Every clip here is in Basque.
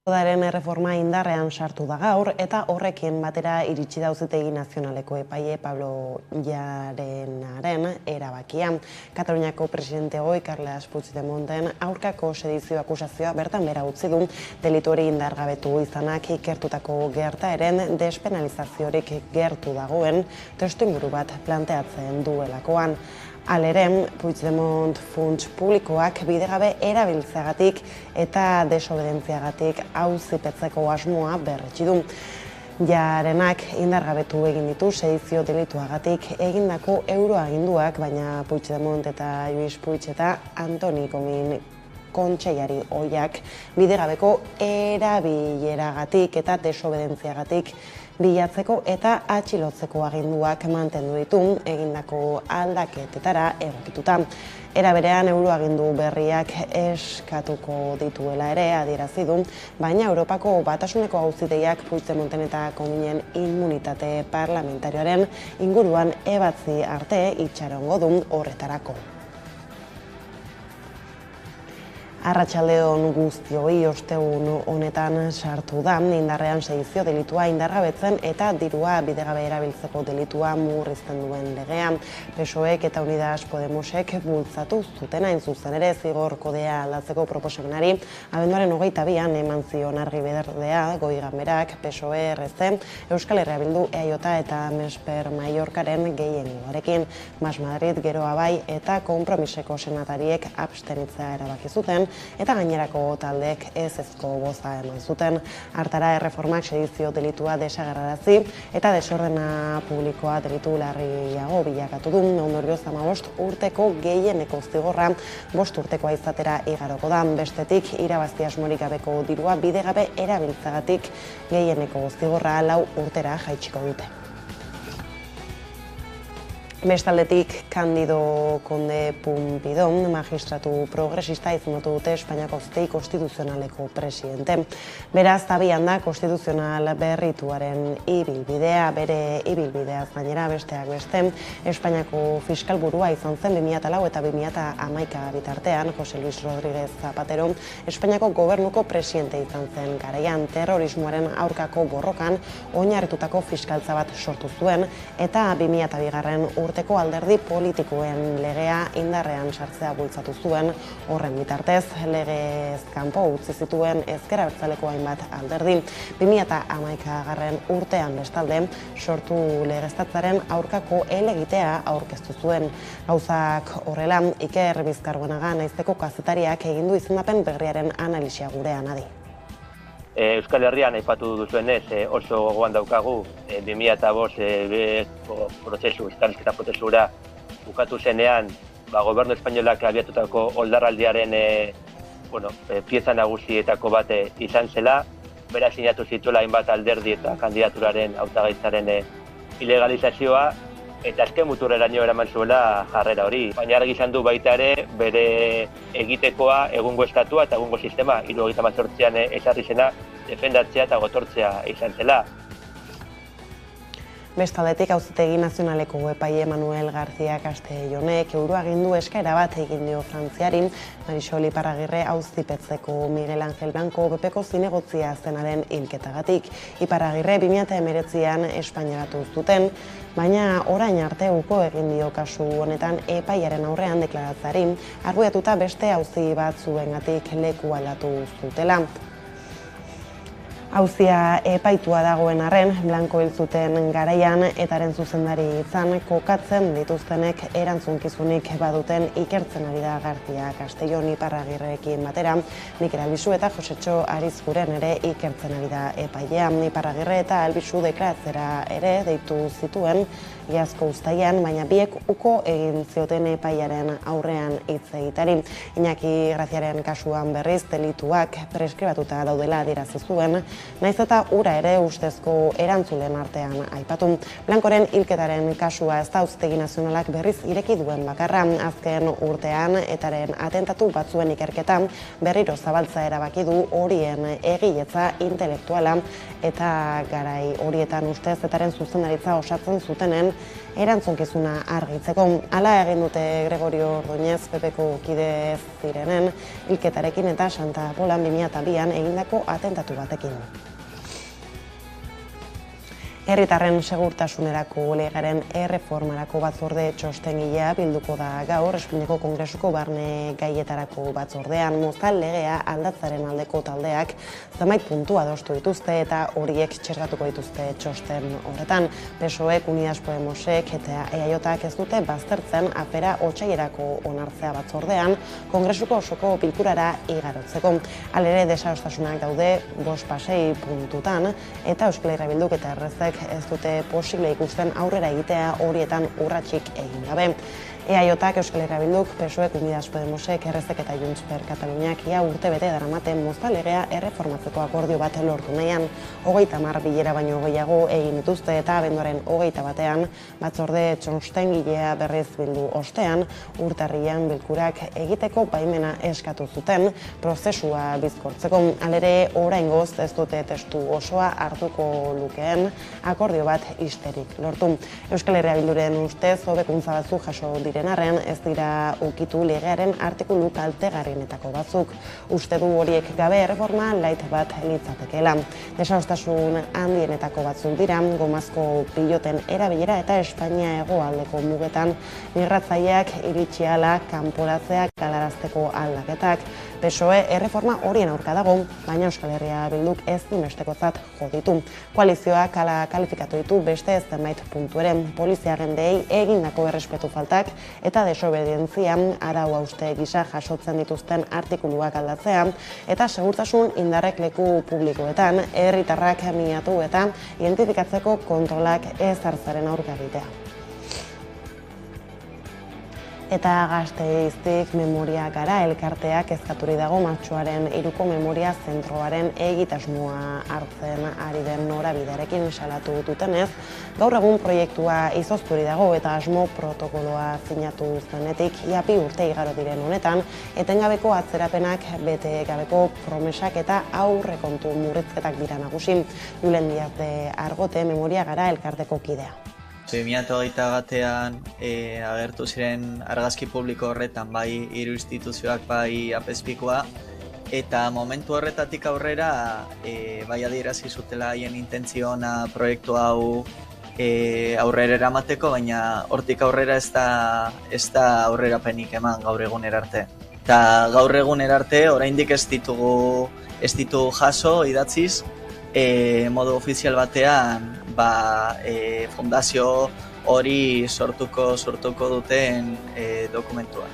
Udaren erreforma indarrean sartu da gaur eta horrekin batera iritsi da Auzitegi Nazionaleko epaile Pablo Llarenaren erabakia. Kataluniako presidente goi Carles Puigdemonten aurkako sedizio akusazioa bertan behera utzi du, delitu hori indargabetu izanak ikertutako gertaeren despenalizaziorik gertu dagoen testuinguru bat planteatzen duelakoan. Halere, Puigdemont funts publikoak bidegabe erabiltzeagatik eta desobedentziagatik auzipetzeko asmoa berretsi du. Llarenak indargabetu egin ditu sedizio delituagatik egindako euroaginduak, baina Puigdemont eta Lluís Puig eta Antoni Comín kontseiari ohiak bidegabeko erabileragatik eta desobedentziagatik bilatzeko eta atxilotzeko aginduak mantendu ditu egindako aldaketetara egokituta. Era berean euroagindu berriak eskatuko dituela ere adierazi du, baina Europako Batasuneko Auzitegiak Puigdemonten eta Cominen immunitate parlamentarioaren inguruan ebatzi arte itxarongo du horretarako. Arratsaldeon guztioi, ostegun honetan sartu da indarrean sedizio delitua indargabetzen eta dirua bidegabe erabiltzeko delitua murrizten duen legea. PSOEk eta Unidas Podemosek bultzatu zuten hain zuzen ere zigor kodea aldatzeko proposamenari abenduaren 22an eman zion argi berdea Goi Ganberak, PSOE, RC, Euskal Herria Bildu, EAJ eta Mesper Mallorcaren gehiengoarekin. Mas Madrid, Geroa Bai eta Konpromiseko senatariek abstenitzea erabaki zuten, eta gainerako taldeek ezezko boza eman zuten. Hartara, erreformak sedizio delitua desagerrarazi eta desordena publikoa delitu larriago bilakatu du. Ondorioz 15 urteko gehieneko zigorra 5 urtekoa izatera igaroko da. Bestetik, irabazi asmorik gabeko dirua bidegabe erabiltzagatik gehieneko zigorra 4 urtera jaitsiko dute. Bestaldetik, Candido Conde Pumpidón, magistratu progresista izendatu dute Espainiako Auzitegi Konstituzionaleko presidente. Beraz, abian da konstituzional berrituaren ibilbidea, bere ibilbideaz gainera besteak beste, Espainiako fiskalburua izan zen 2004 eta 2011 bitartean, José Luis Rodríguez Zapatero, Espainiako gobernuko presidente izan zen garaian, terrorismoaren aurkako borrokan oinarritutako fiskaltza bat sortu zuen eta 2002 urteko alderdi politikoen legea indarrean sartzea bultzatu zuen. Horren bitartez, legez kanpo utzi zituen ezker abertzaleko hainbat alderdi. 2011 urtean bestalde sortu legeztatzaren aurkako helegitea aurkeztu zuen. Gauzak horrela, Iker Bizkarbuenaga naizteko kazetariak egin du izendapen berriaren analisia gurean adi. Euskal Herrian aipatu duzuenez oso gogoan daukagu 2005 prozesu, elkarrizketa prozesura bukatu zenean gobernu espainolak abiatutako oldarraldiaren pieza nagusietako bat izan zela, bera sinatu zituela hainbat alderdi eta kandidaturaren hautagaitzaren ilegalizazioa eta azken muturreraino eraman zuela jarrera hori. Baina argi izan du baita ere bere egitekoa egungo estatua eta egungo sistema 1978an ezarri zena defendatzea eta gotortzea izan zela. Bestaldetik, Auzitegi Nazionaleko epaile Manuel García Castellonek euroagindu eskaera bat egin dio Frantziari, Marisol Iparragirre auzipetzeko Miguel Ángel Blanco PPko zinegotzia zenaren hilketagatik. Iparragirre 2019an Espainiaratu zuten, baina orain arte uko egin dio kasu honetan epaiaren aurrean deklaratzeari, argudiatuta beste auzi batzuengatik leku aldatu zutela. Auzia epaitua dagoen arren, Blanco hil zuten garaian etaren zuzendari izan kokatzen dituztenek erantzunkizunik baduten ikertzen ari da García Castellón Iparragirrekin batera. Mikel Albizu eta Josetxo Arizguren ere ikertzen ari da epailea. Iparragirre eta Albizu deklaratzera ere deitu zituen iazko uztailean, baina biek uko egin zioten epaiaren aurrean hitz egitari. Iñaki Graziaren kasuan berriz delituak preskribatuta daudela adierazi zuen, naiz eta ura ere ustezko erantzulen artean aipatu. Blancoren hilketaren kasua ez da Auzitegi Nazionalak berriz ireki duen bakarra. Azken urtean etaren atentatu batzuen ikerketa berriro zabaltza erabaki du horien egiletza intelektuala eta garai horietan ustez etaren zuzendaritza osatzen zutenen erantzunkizuna argitzeko. Hala egin dute Gregorio Ordóñez PPko kide ez zirenen hilketarekin eta Santa Polan 2002an egindako atentatu batekin. Herritarren segurtasunerako legaren erreformarako batzorde txostengilea bilduko da gaur Espainiako Kongresuko barne gaietarako batzordean. Mozal legea aldatzaren aldeko taldeak zenbait puntu adostu dituzte eta horiek txertatuko dituzte txosten horretan. PSOEk, Unidas Podemosek eta EAJak ez dute baztertzen afera otsailerako onartzea batzordean Kongresuko osoko bilkurara igarotzeko. Halere desadostasunak daude 5-6 puntutan eta Euskal Herria Bilduk eta Errezek ez dute posible ikusten aurrera egitea horietan urratsik egin gabe. EAJak, Euskal Herria Bilduk, PSOEk, Unidas Podemosek, Errezek eta Junts per Kataluniak ia urtebete daramate mozal legea erreformatzeko akordio bat lortu nahian. 30 bilera baino gehiago egin dituzte eta abenduaren 21ean batzorde txostengilea berriz bildu ostean, urtarrilean bilkurak egiteko baimena eskatu zuten prozesua bizkortzeko. Halere, oraingoz ez dute testu osoa hartuko lukeen akordio bat isterik lortu. Euskal Herria Bilduren ustez hobekuntza batzuk jaso diren arren ez dira ukitu legearen artikulu kaltegarrienetako batzuk. Uste du horiek gabe erreforma light bat litzatekeela. Desadostasun handienetako batzuk dira, gomazko piloten erabilera eta Espainia hegoaldeko mugetan migratzaileak iritsi ahala kanporatzea galarazteko aldaketak. PSOE erreforma horien aurka dago, baina Euskal Herria Bilduk ez dinbestekotzat jo ditu. Koalizioak hala kalifikatu ditu beste zenbait puntu ere, polizia agendei egindako errespetu faltak eta desobedientzia arau hauste gisa jasotzen dituzten artikuluak aldatzea eta segurtasun indarrek leku publikoetan herritarrak minatu eta identifikatzeko kontrolak ez hartzaren aurka egitea. Eta Gasteiztik Memoria Gara elkarteak kezkaturik dago martxoaren 3ko memoria zentroaren egitasmoa hartzen ari den norabidearekin salatu dutenez, gaur egun proiektua izozturik dago eta asmo protokoloa sinatu zenetik ia 2 urte igaro diren honetan, etengabeko atzerapenak, bete gabeko promesak eta aurrekontu murrizketak dira nagusi. Julen Díaz de Argote Memoria Gara elkarteko kidea. 2008an agertu ziren argazki publiko horretan bai 3 instituzioak bai apezpikoa eta momentu horretatik aurrera bai adierazi zutela haien intentzio ona proiektu hau aurrera eramateko, baina hortik aurrera ez da aurrerapenik eman gaur egunera arte. Eta gaur egunera arte oraindik ez ditugu jaso idatziz modu ofizial batean fundazio hori sortuko duten dokumentua.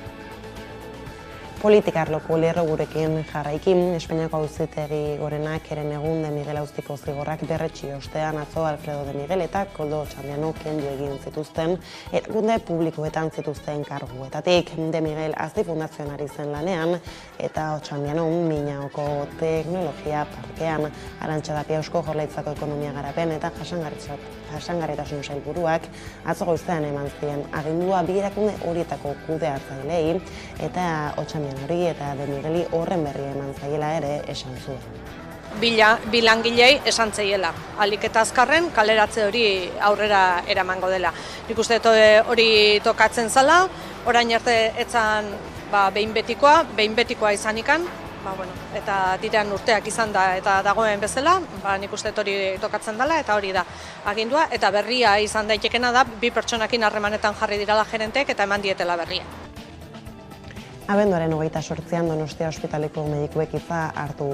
Politika arloko lerro gurekin jarraikin, Espainiako Auzitegi Gorenak Herenegun de Miguel Auzitiko zigorrak berretsi ostean atzo Alfredo de Miguel eta Koldo Otxandiano kendu egin zituzten erakunde publikoetan zituzten karguetatik. De Miguel Azti Fundazionari zen lanean eta Otxandiano Miñaoko Teknologia Parkean. Arantxa Tapia Eusko Jaurlaritzako Ekonomia Garapen eta Jasangarritasun Sailburuak atzo goizean eman zien agindua bi erakunde horietako kudeatzaileei eta Otxandiano hori eta De Migueli horren berri eman zaiela ere esan zuen. Bi langilei esan zaiela, ahalik eta azkarren kaleratze hori aurrera eramango dela. Nik uste hori tokatzen zala, orain arte etzan behin betikoa izanikan, eta diren urteak izan da eta dagoen bezala, nik uste hori tokatzen dela eta hori da agindua, eta berria izan daitekena da, 2 pertsonakin harremanetan jarri dirala gerenteek eta eman dietela berria. Abenduaren 28an Donostia Ospitaleko medikuek hitza hartu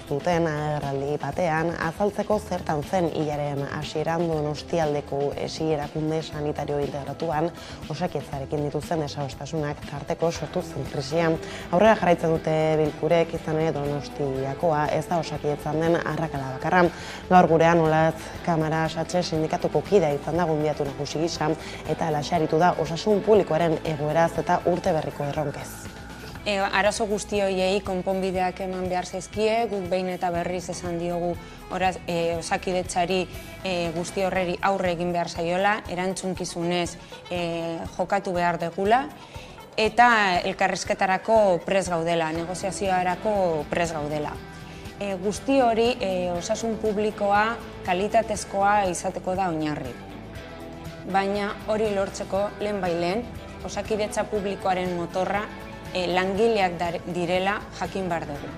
zuten agerraldi batean, azaltzeko zertan zen hilaren hasieran Donostialdeko esi erakunde sanitario integratuan Osakidetzarekin dituzten desadostasunak tarteko sortu zen krisia. Aurrera jarraitzen dute bilkurek, izan ere Donostiakoa ez da Osakidetzan den arrakala bakarra. Gaur gurean Olatz Kamara Satxe sindikatuko kidea izan da gonbidatu nagusi gisa eta halaxe aritu da osasun publikoaren egoeraz eta urte berriko erronkez. Arazo guzti horiei konponbideak eman behar zaizkie, guk behin eta berriz esan diogu Osakidetzari guzti horreri aurre egin behar zaiola, erantzunkizunez jokatu behar degula, eta elkarrizketarako prest gaudela, negoziazioarako prest gaudela. Guzti hori osasun publikoa kalitatezkoa izateko da oinarri. baina hori lortzeko lehenbailen osakidetza publikoaren motorra langileak direla jakin behar dugu.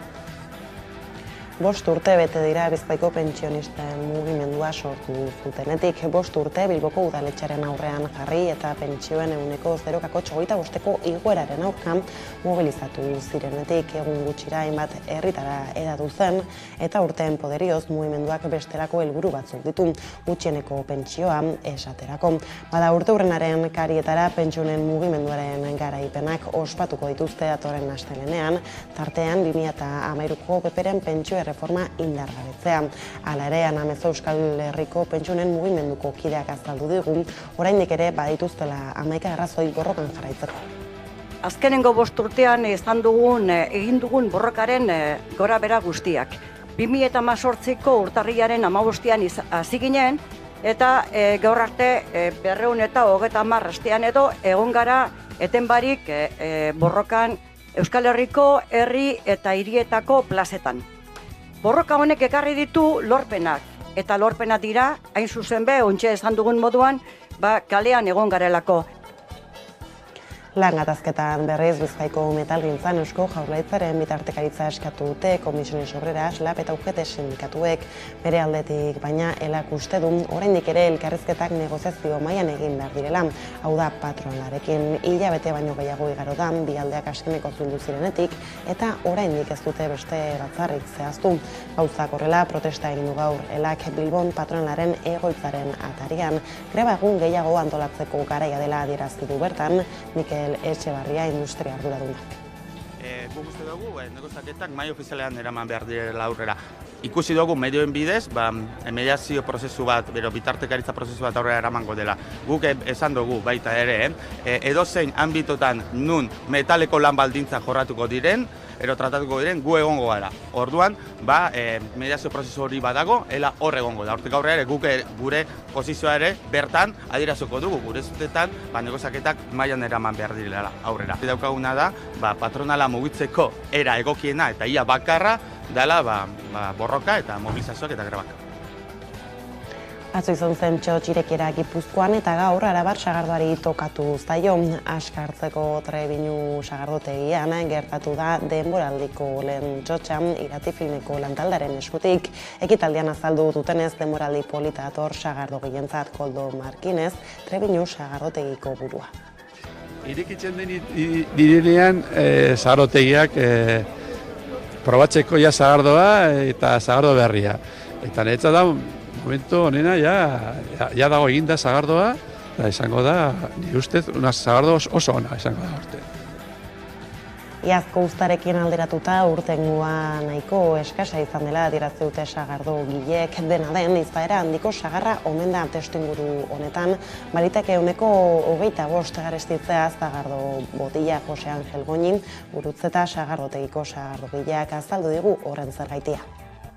5 urte bete dira Bizkaiko pentsionisten mugimendua sortu zutenetik. 5 urte Bilboko udaletxearen aurrean jarri eta pentsioen ehuneko 0,25ko igoeraren aurkan mobilizatu zirenetik. Egun gutxira hainbat herritara hedatu zen eta urteen poderioz mugimenduak bestelako helburu batzuk ditu, gutxieneko pentsioa esaterako. Bada urteurrenaren karietara pentsioen mugimenduaren garaipenak ospatuko dituzte datorren astelehenean, tartean 2013ko PPren pentsio reforma indargabetzea. Hala ere, Ana Mezo Euskal Herriko pentsioen mugimenduko kideak azaldu digu, oraindik ere badituztela 11 arrazoi borrokan jarraitzeko. Azkenengo 5 urtean egin dugun borrokaren gora bera guztiak. 2018ko urtarrilaren 15ean hasi ginen eta gaur arte 230 astean edo egon gara eten barik borrokan Euskal Herriko herri eta hirietako plazetan. Borroka honek ekarri ditu lorpenak, eta lorpenak dira, hain zuzen be, ontxe esan dugun moduan, kalean egon garelako. Lan gatazketan berriz Bizkaiko metalgintzan Eusko Jaurlaritzaren bitartekaritza eskatu dute Komisiones Obreras, LAB eta UGT sindikatuek bere aldetik, baina elak uste du oraindik ere elkarrizketak negoziazio mailan egin behar direla. Hau da patronalarekin hilabete baino gehiago igaro da bi aldeak azkeneko zundu zirenetik eta oraindik ez dute beste batzarrik zehaztu. Gauzak horrela protesta egin du gaur elak Bilbon patronalaren egoitzaren atarian. Greba egun gehiago antolatzeko garaia dela adierazi du bertan Mikel Etxebarria industria arduradunak. Guk uste dugu, negoziaketak mahai ofizialean eraman behar direla aurrera. Ikusi dugu medioen bidez, mediazio prozesu bat, bitartekaritza prozesu bat aurrera eramango dela. Guk esan dugu baita ere, edozein anbitotan nun metaleko lan baldintza jorratuko diren, tratatuko diren, gu egongo gara. Orduan, mediazio prozesu hori badago, ela hor egongo da. Hortik aurrera ere, guk gure posizioa ere bertan adieraziko dugu, gure zutetan, negoziaketak mailan eraman behar direla aurrera. Daukaguna da, patronala mugitzeko era egokiena eta ia bakarra dela borroka eta mobilizazioak eta grebak. Atzo izan zen Txotxirekiera Gipuzkoan eta gaur Arabar sagardoari tokatu zaio. Askartzeko Trebinu sagardotegian gertatu da denboraldiko lehen txotxan Irati Filmeko lantaldaren eskutik. Ekitaldian azaldu dutenez denboraldi polita dator sagardogientzat Koldo Markinez, Trebinu sagardotegiko burua. Irekitzen direnean sagardotegiak probatzeko sagardoa eta sagardo berria. Eta niretzat da, momentu honena ja dago eginda sagardoa, eta izango da, nire ustez, sagardo oso ona izango da urte. Iazko uztarekin alderatuta urtengoa nahiko eskasa izan dela adierazi dute sagardo gileek, dena den izaera handiko sagarra omen da testuinguru honetan, baliteke ehuneko 25 garestitzea sagardo botila Jose Angel Goñin, gurutzeta sagardotegiko sagardo gileak azaldu digu horren zergaitia.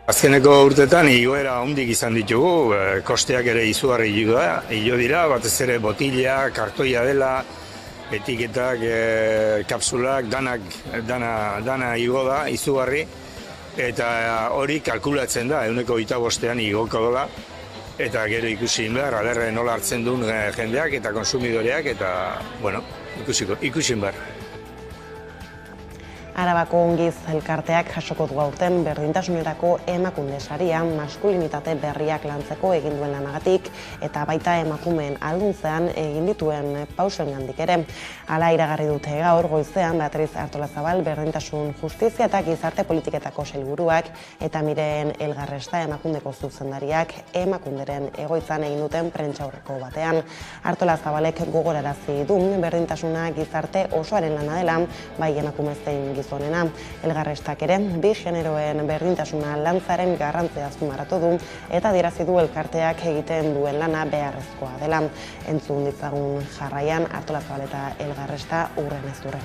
Azkeneko urtetan igoera handik izan ditugu, kosteak ere izugarri igo dira, batez ere botila, kartoia dela, etiketak, kapsulak, dana igo da, izugarri, eta hori kalkulatzen da, ehuneko 25ean igoko dela, eta gero ikusi behar, alerre nola hartzen duen jendeak eta konsumidoreak, eta, bueno, ikusi behar. Arabako ongiz elkarteak jasoko du aurten berdintasunerako emakunde saria maskulinitate berriak lantzeko egin duen lanagatik eta baita emakumeen alduntzean egin dituen pausoengandik ere. Hala iragarri dute gaur goizean Beatriz Artolazabal berdintasun justizia eta gizarte politiketako sailburuak eta Miren Elgarresta emakundeko zuzendariak emakunderen egoitzan egin duten prentsaurreko batean. Artolazabalek gogorarazi du berdintasuna gizarte osoaren lana dela, bai emakume zein gizonena. Elgarrestak ere, bi generoen berdintasuna lantzaren garrantzia azpimarratu du eta adierazi du elkarteak egiten duen lana beharrezkoa dela. Entzun ditzagun jarraian Artolazabal eta Elgarresta urren ez durren.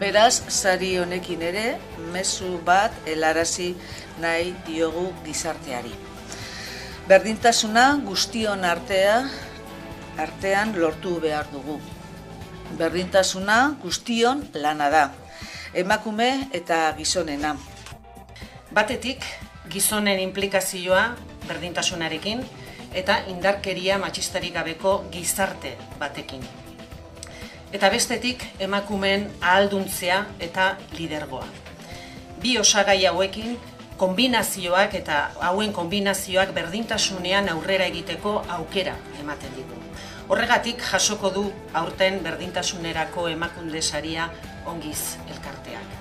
Beraz, sari honekin ere, mezu bat helarazi nahi diogu gizarteari. Berdintasuna guztion artean lortu behar dugu. Berdintasuna guztion lana da. Emakume eta gizonena. Batetik, gizonen implikazioa berdintasunarekin, eta indarkeria matxistarik gabeko gizarte batekin. Eta bestetik emakumeen ahalduntzea eta lidergoa. Bi osagai hauekin kombinazioak eta hauen kombinazioak berdintasunean aurrera egiteko aukera ematen digu. Horregatik jasoko du aurten berdintasunerako emakunde saria ongiz elkarteak.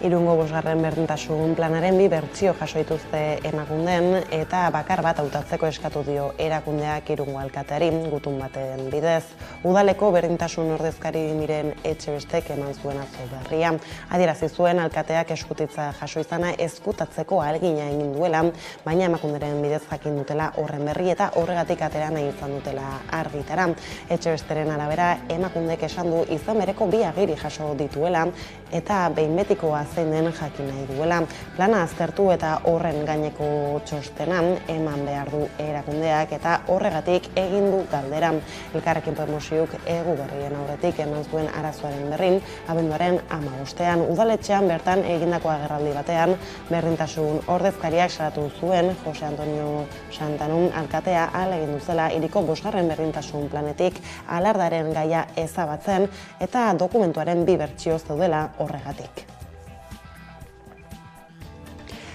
Irungo 5. berdintasun planaren 2 bertsio jaso dituzte emakundeen eta bakar bat hautatzeko eskatu dio erakundeak Irungo alkateari gutun baten bidez. Udaleko berdintasun ordezkari Miren Etxebestek eman zuen atzo berria. Adierazi zuen alkateak eskutitza jaso izana ezkutatzeko ahalegina egin duela, baina emakunderen bidez jakin dutela horren berri eta horregatik atera nahi izan dutela argitara. Etxebesteren arabera emakundek esan du izan bereko 2 agiri jaso dituela eta behin betikoa zein den jakin nahi duela. Plana aztertu eta horren gaineko txostena eman behar du erakundeak eta horregatik egin du galdera. Elkarrekin Podemosuk egu berrien aurretik eman zuen arazoaren berrin, abenduaren 15ean udaletxean bertan egindako agerraldi batean berdintasun ordezkariak salatu zuen Jose Antonio Santanun alkatea ahalegin duzela hiriko 5. berdintasun planetik alardaren gaia ezabatzen eta dokumentuaren 2 bertsio zeudela horregatik.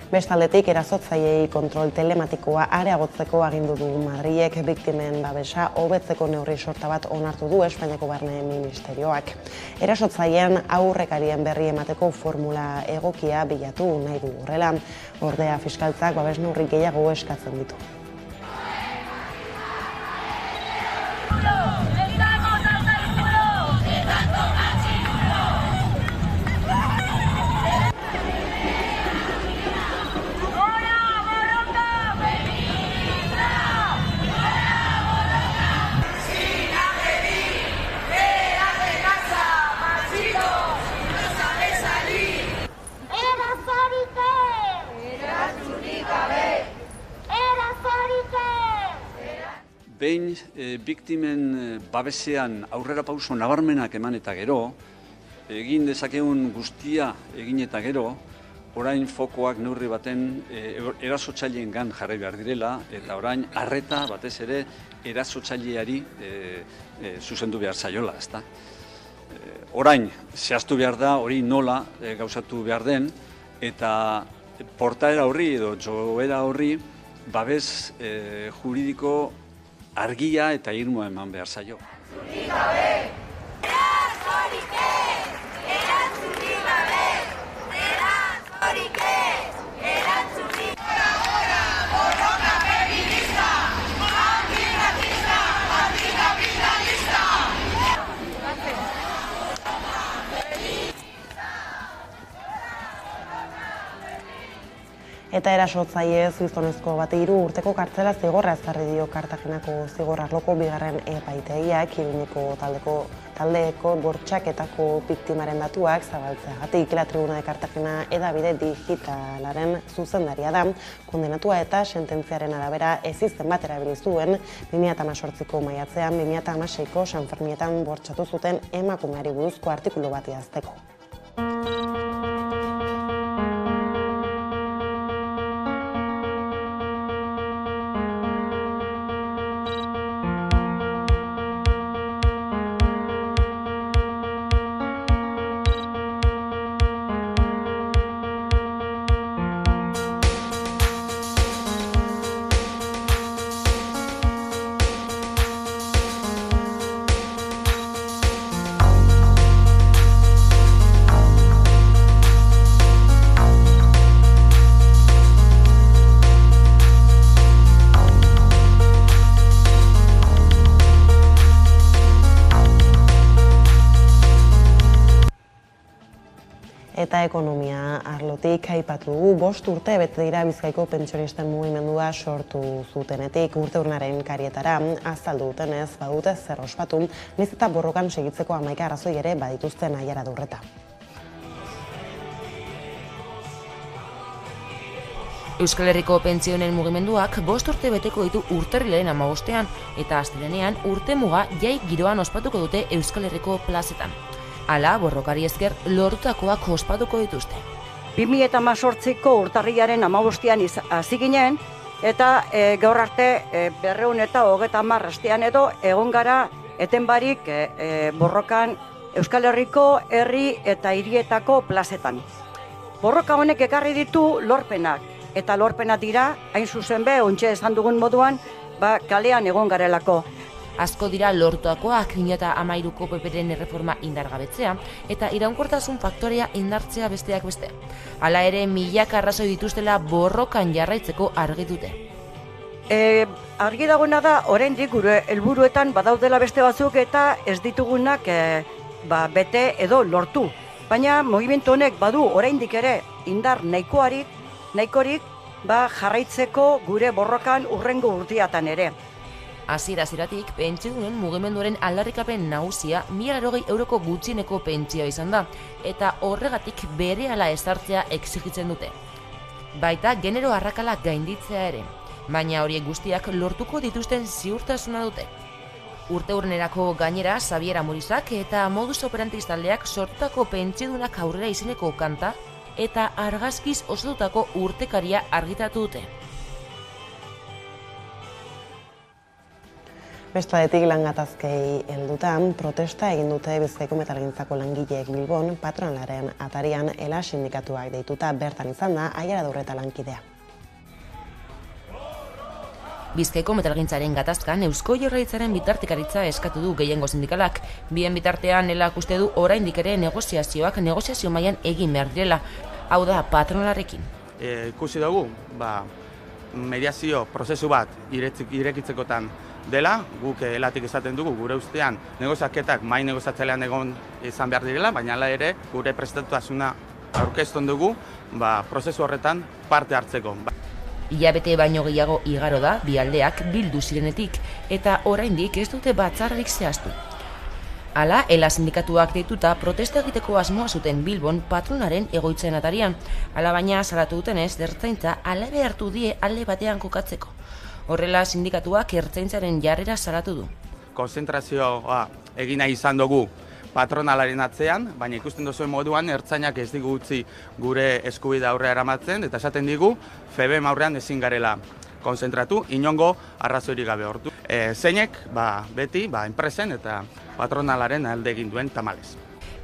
Bestaldetik, erasotzaileei kontrol telematikoa areagotzeko agindu du Madrilek biktimen babesa hobetzeko neurri sorta bat onartu du Espainiako Barne Ministerioak. Erasotzaileen aurrekarien berri emateko formula egokia bilatu nahi du horrela. Ordea fiskaltzak babes neurri gehiago eskatzen ditu. Behin biktimen babesean aurrera pauso nabarmenak eman eta gero, egin dezakegun guztia egin eta gero, orain fokoak neurri baten erasotzaileengan jarri behar direla, eta orain arreta batez ere erasotzaileari zuzendu behar zaiola, ezta? Orain zehaztu behar da hori nola gauzatu behar den, eta portaera horri edo joera horri babes juridiko argia eta irmoa eman behar zaio. Eta erasotzaile gizonezko bati 3 urteko kartzela zigorra ezarri dio Kartagenako zigor arloko 2. epaitegiak Iruñeko taldeko bortxaketako biktimaren datuak zabaltzeagatik. La Tribuna de Cartagena hedabide digitalaren zuzendaria da, kondenatua eta sententziaren arabera ezizen bat erabili zuen 2018ko maiatzean 2016ko Sanferminetan bortxatu zuten emakumeari buruzko artikulu bat idazteko. Eta ekonomia arlotik aipatu dugu 5 urte bete dira Bizkaiko pentsionisten mugimendua sortu zutenetik. Urteurnaren karietara azaldu dutenez badute zer ospatu, nahiz eta borrokan segitzeko 11 arrazoi ere badituzten Aiara Durreta. Euskal Herriko pentsionen mugimenduak 5 urte beteko ditu urtarrilaren 15ean eta astelehenean urtemuga jai giroan ospatuko dute Euskal Herriko plazetan. Hala, borrokari esker lortutakoak ospatuko dituzte. 2018ko urtarrilaren 15ean hasi ginen eta gaur arte 230 astean edo egon gara eten barik borrokan Euskal Herriko herri eta hirietako plazetan. Borroka honek ekarri ditu lorpenak, eta lorpenak dira, hain zuzen be, ontxe esan dugun moduan, kalean egon garelako. Asko dira lortuakoak 2013ko PPren erreforma indargabetzea eta iraunkortasun faktorea indartzea besteak beste. Hala ere, milaka arrazoi dituztela borrokan jarraitzeko argi dute. Argi dagoena da, oraindik gure helburuetan badaudela beste batzuk eta ez ditugunak bete edo lortu. Baina mugimendu honek badu oraindik ere indar nahikorik jarraitzeko gure borrokan hurrengo urteatan ere. Hasiera-hasieratik pentsiodunen mugimenduaren aldarrikapen nagusia 1.080 euroko gutxieneko pentsioa izan da, eta horregatik berehala ezartzea exigitzen dute. Baita genero arrakalak gainditzea ere, baina horiek guztiak lortuko dituzten ziurtasuna dute. Urteurrenerako gainera Xabier Amorizak eta Modus Operandi taldeak sortutako pentsiodunak aurrera izeneko kanta eta argazkiz osatutako urtekaria argitatu dute. Bestaldetik langatazkei heldutan, protesta egin dute Bizkaiko metalgintzako langileek Bilbon, patronalaren atarian ELA sindikatuak deituta bertan izan da Aiara Durreta lankidea. Bizkaiko metalgintzaren gatazkan Eusko Jaurlaritzaren bitartekaritza eskatu du gehiengo sindikalak. Bien bitartean ELAk uste du oraindik ere negoziazioak negoziazio mailan egin behar direla, hau da patronalarekin. Ikusi dugu, mediazio prozesu bat irekitzekotan dela, guk ELAtik esaten dugu gure ustean negoziaketak mai negoziatzailean egon izan behar direla, baina hala ere gure prestatasuna aurkezten dugu prozesu horretan parte hartzeko. Hilabete baino gehiago igaro da bi aldeak bildu zirenetik eta oraindik ez dute batzarrik zehaztu. Hala, ELA sindikatuak deituta protesta egiteko asmoa zuten Bilbon patronaren egoitzen atarian. Hala baina salatu dutenez, ertzaintza alabe hartu die alde batean kokatzeko. Horrela sindikatuak ertzaintzaren jarrera salatu du. Konzentrazioa egina izan dugu patronalaren atzean, baina ikusten duzuen moduan ertzainak ez digu utzi gure eskubidea aurrera eramatzen, eta esaten digu FEBEM aurrean ezin garela konzentratu, inongo arrazoirik gabe hortu. Zeinek, beti, enpresen eta patronalaren alde egin duen tamalez.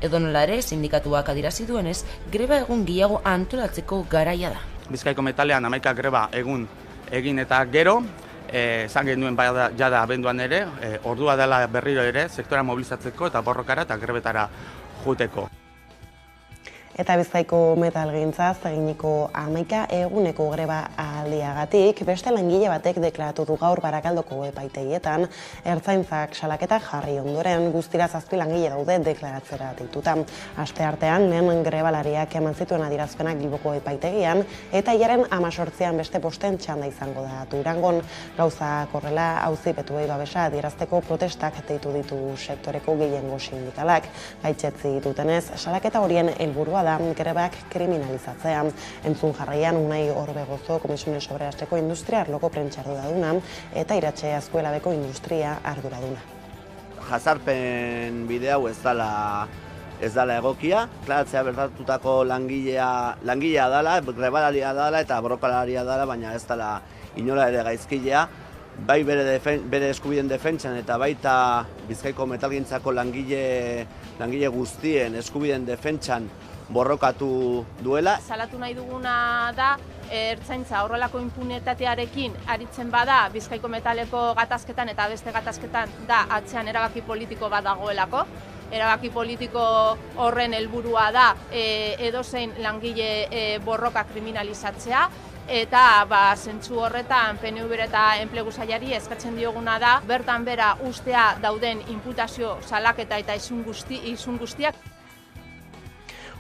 Edonola ere, sindikatuak adierazi duenez, greba egun gehiago antolatzeko garaia da. Bizkaiko metalean 11 greba egun egin eta gero, esan genuen jada abenduan ere, ordua dela berriro ere, sektora mobilizatzeko eta borrokara eta grebetara juteko. Eta Bizkaiko metalgintzaz eginiko 11 eguneko greba aldiagatik, beste langile batek deklaratu du gaur Barakaldoko epaitegietan, ertzaintzak salaketak jarri ondoren guztira 7 langile daude deklaratzera deituta. Asteartean lehen grebalariak eman zituen adierazpenak Bilboko epaitegian, eta hilaren 18an beste posten txanda izango da Durangon. Gauzak horrela auzipetuei babesa adierazteko protestak deitu ditu sektoreko gehiengo sindikalak. Gaitzetsi dutenez, salaketa horien helburua da grebak kriminalizatzea. Entzun jarraian Unai Orbegozo Komisiones Obrerasteko industria arloko prentsa arduraduna eta Iratxe Azkuelabeko industria arduraduna. Jazarpen bide hau ez dala egokia, klaratzea bertatutako langilea dela, grebalaria dela eta borrokalaria dela, baina ez dela inola ere gaizkilea, bai bere eskubideen defentsan eta baita Bizkaiko metalgintzako langile guztien eskubideen defentsan borrokatu duela. Salatu nahi duguna da, ertzaintza horrelako impunitatearekin aritzen bada Bizkaiko metaleko gatazketan eta beste gatazketan da atzean erabaki politiko bat dagoelako. Erabaki politiko horren helburua da edozein langile borroka kriminalizatzea, eta zentzu horretan PNV eta Enplegu Sailari eskatzen dioguna da bertan bera ustea dauden inputazio salaketa eta isun guztiak.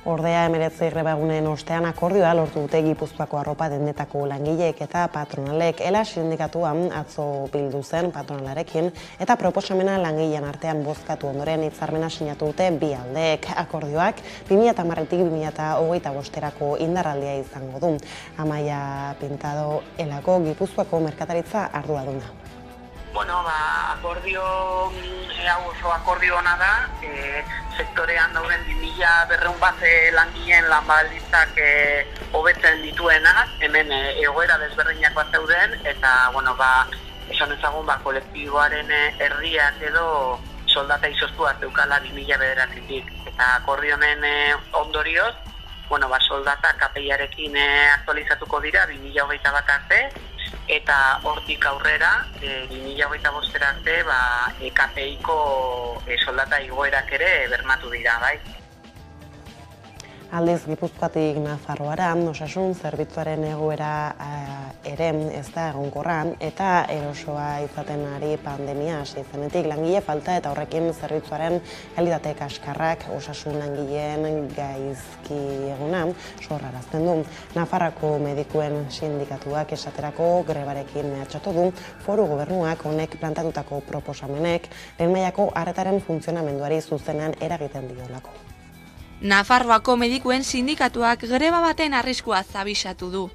Ordea 19 greba egunen ostean akordioa lortu dute Gipuzkoako arropa dendetako langileek eta patronalek. ELA sindikatua atzo bildu zen patronalarekin eta proposamena langileen artean bozkatu ondoren hitzarmena sinatu dute bi aldeek. Akordioak 2010tik 2025erako indarraldia izango du. Amaia Pintado ELAko Gipuzkoako merkataritza arduraduna. Akordio hau oso akordio ona da, sektorean dauden 2000 1200 bat langileen lan baldintzak hobetzen dituena, hemen egoera desberdinak zeuden, eta, esan ezagun, kolektiboaren erdiak edo soldata izoztua zeukala 2009-tik. Eta akordi honen ondorioz, soldata KPI-arekin aktualizatuko dira 2021 arte, eta hortik aurrera, 2025 arte, KPI-ko soldata igoerak ere bermatu dira, bai. Aldiz, Gipuzkoatik Nafarroara, osasun zerbitzuaren egoera ere ez da egonkorra eta erosoa izaten ari pandemia hasi zenetik langile falta eta horrekin zerbitzuaren kalitate kaskarrak osasun langileen gaizki eguna sorrarazten du. Nafarroako medikuen sindikatuak esaterako grebarekin mehatxatu du foru gobernuak honek plantatutako proposamenek lehen mailako arretaren funtzionamenduari zuzenean eragiten diolako. Nafarroako medikuen sindikatuak greba baten arriskua zabixatu du.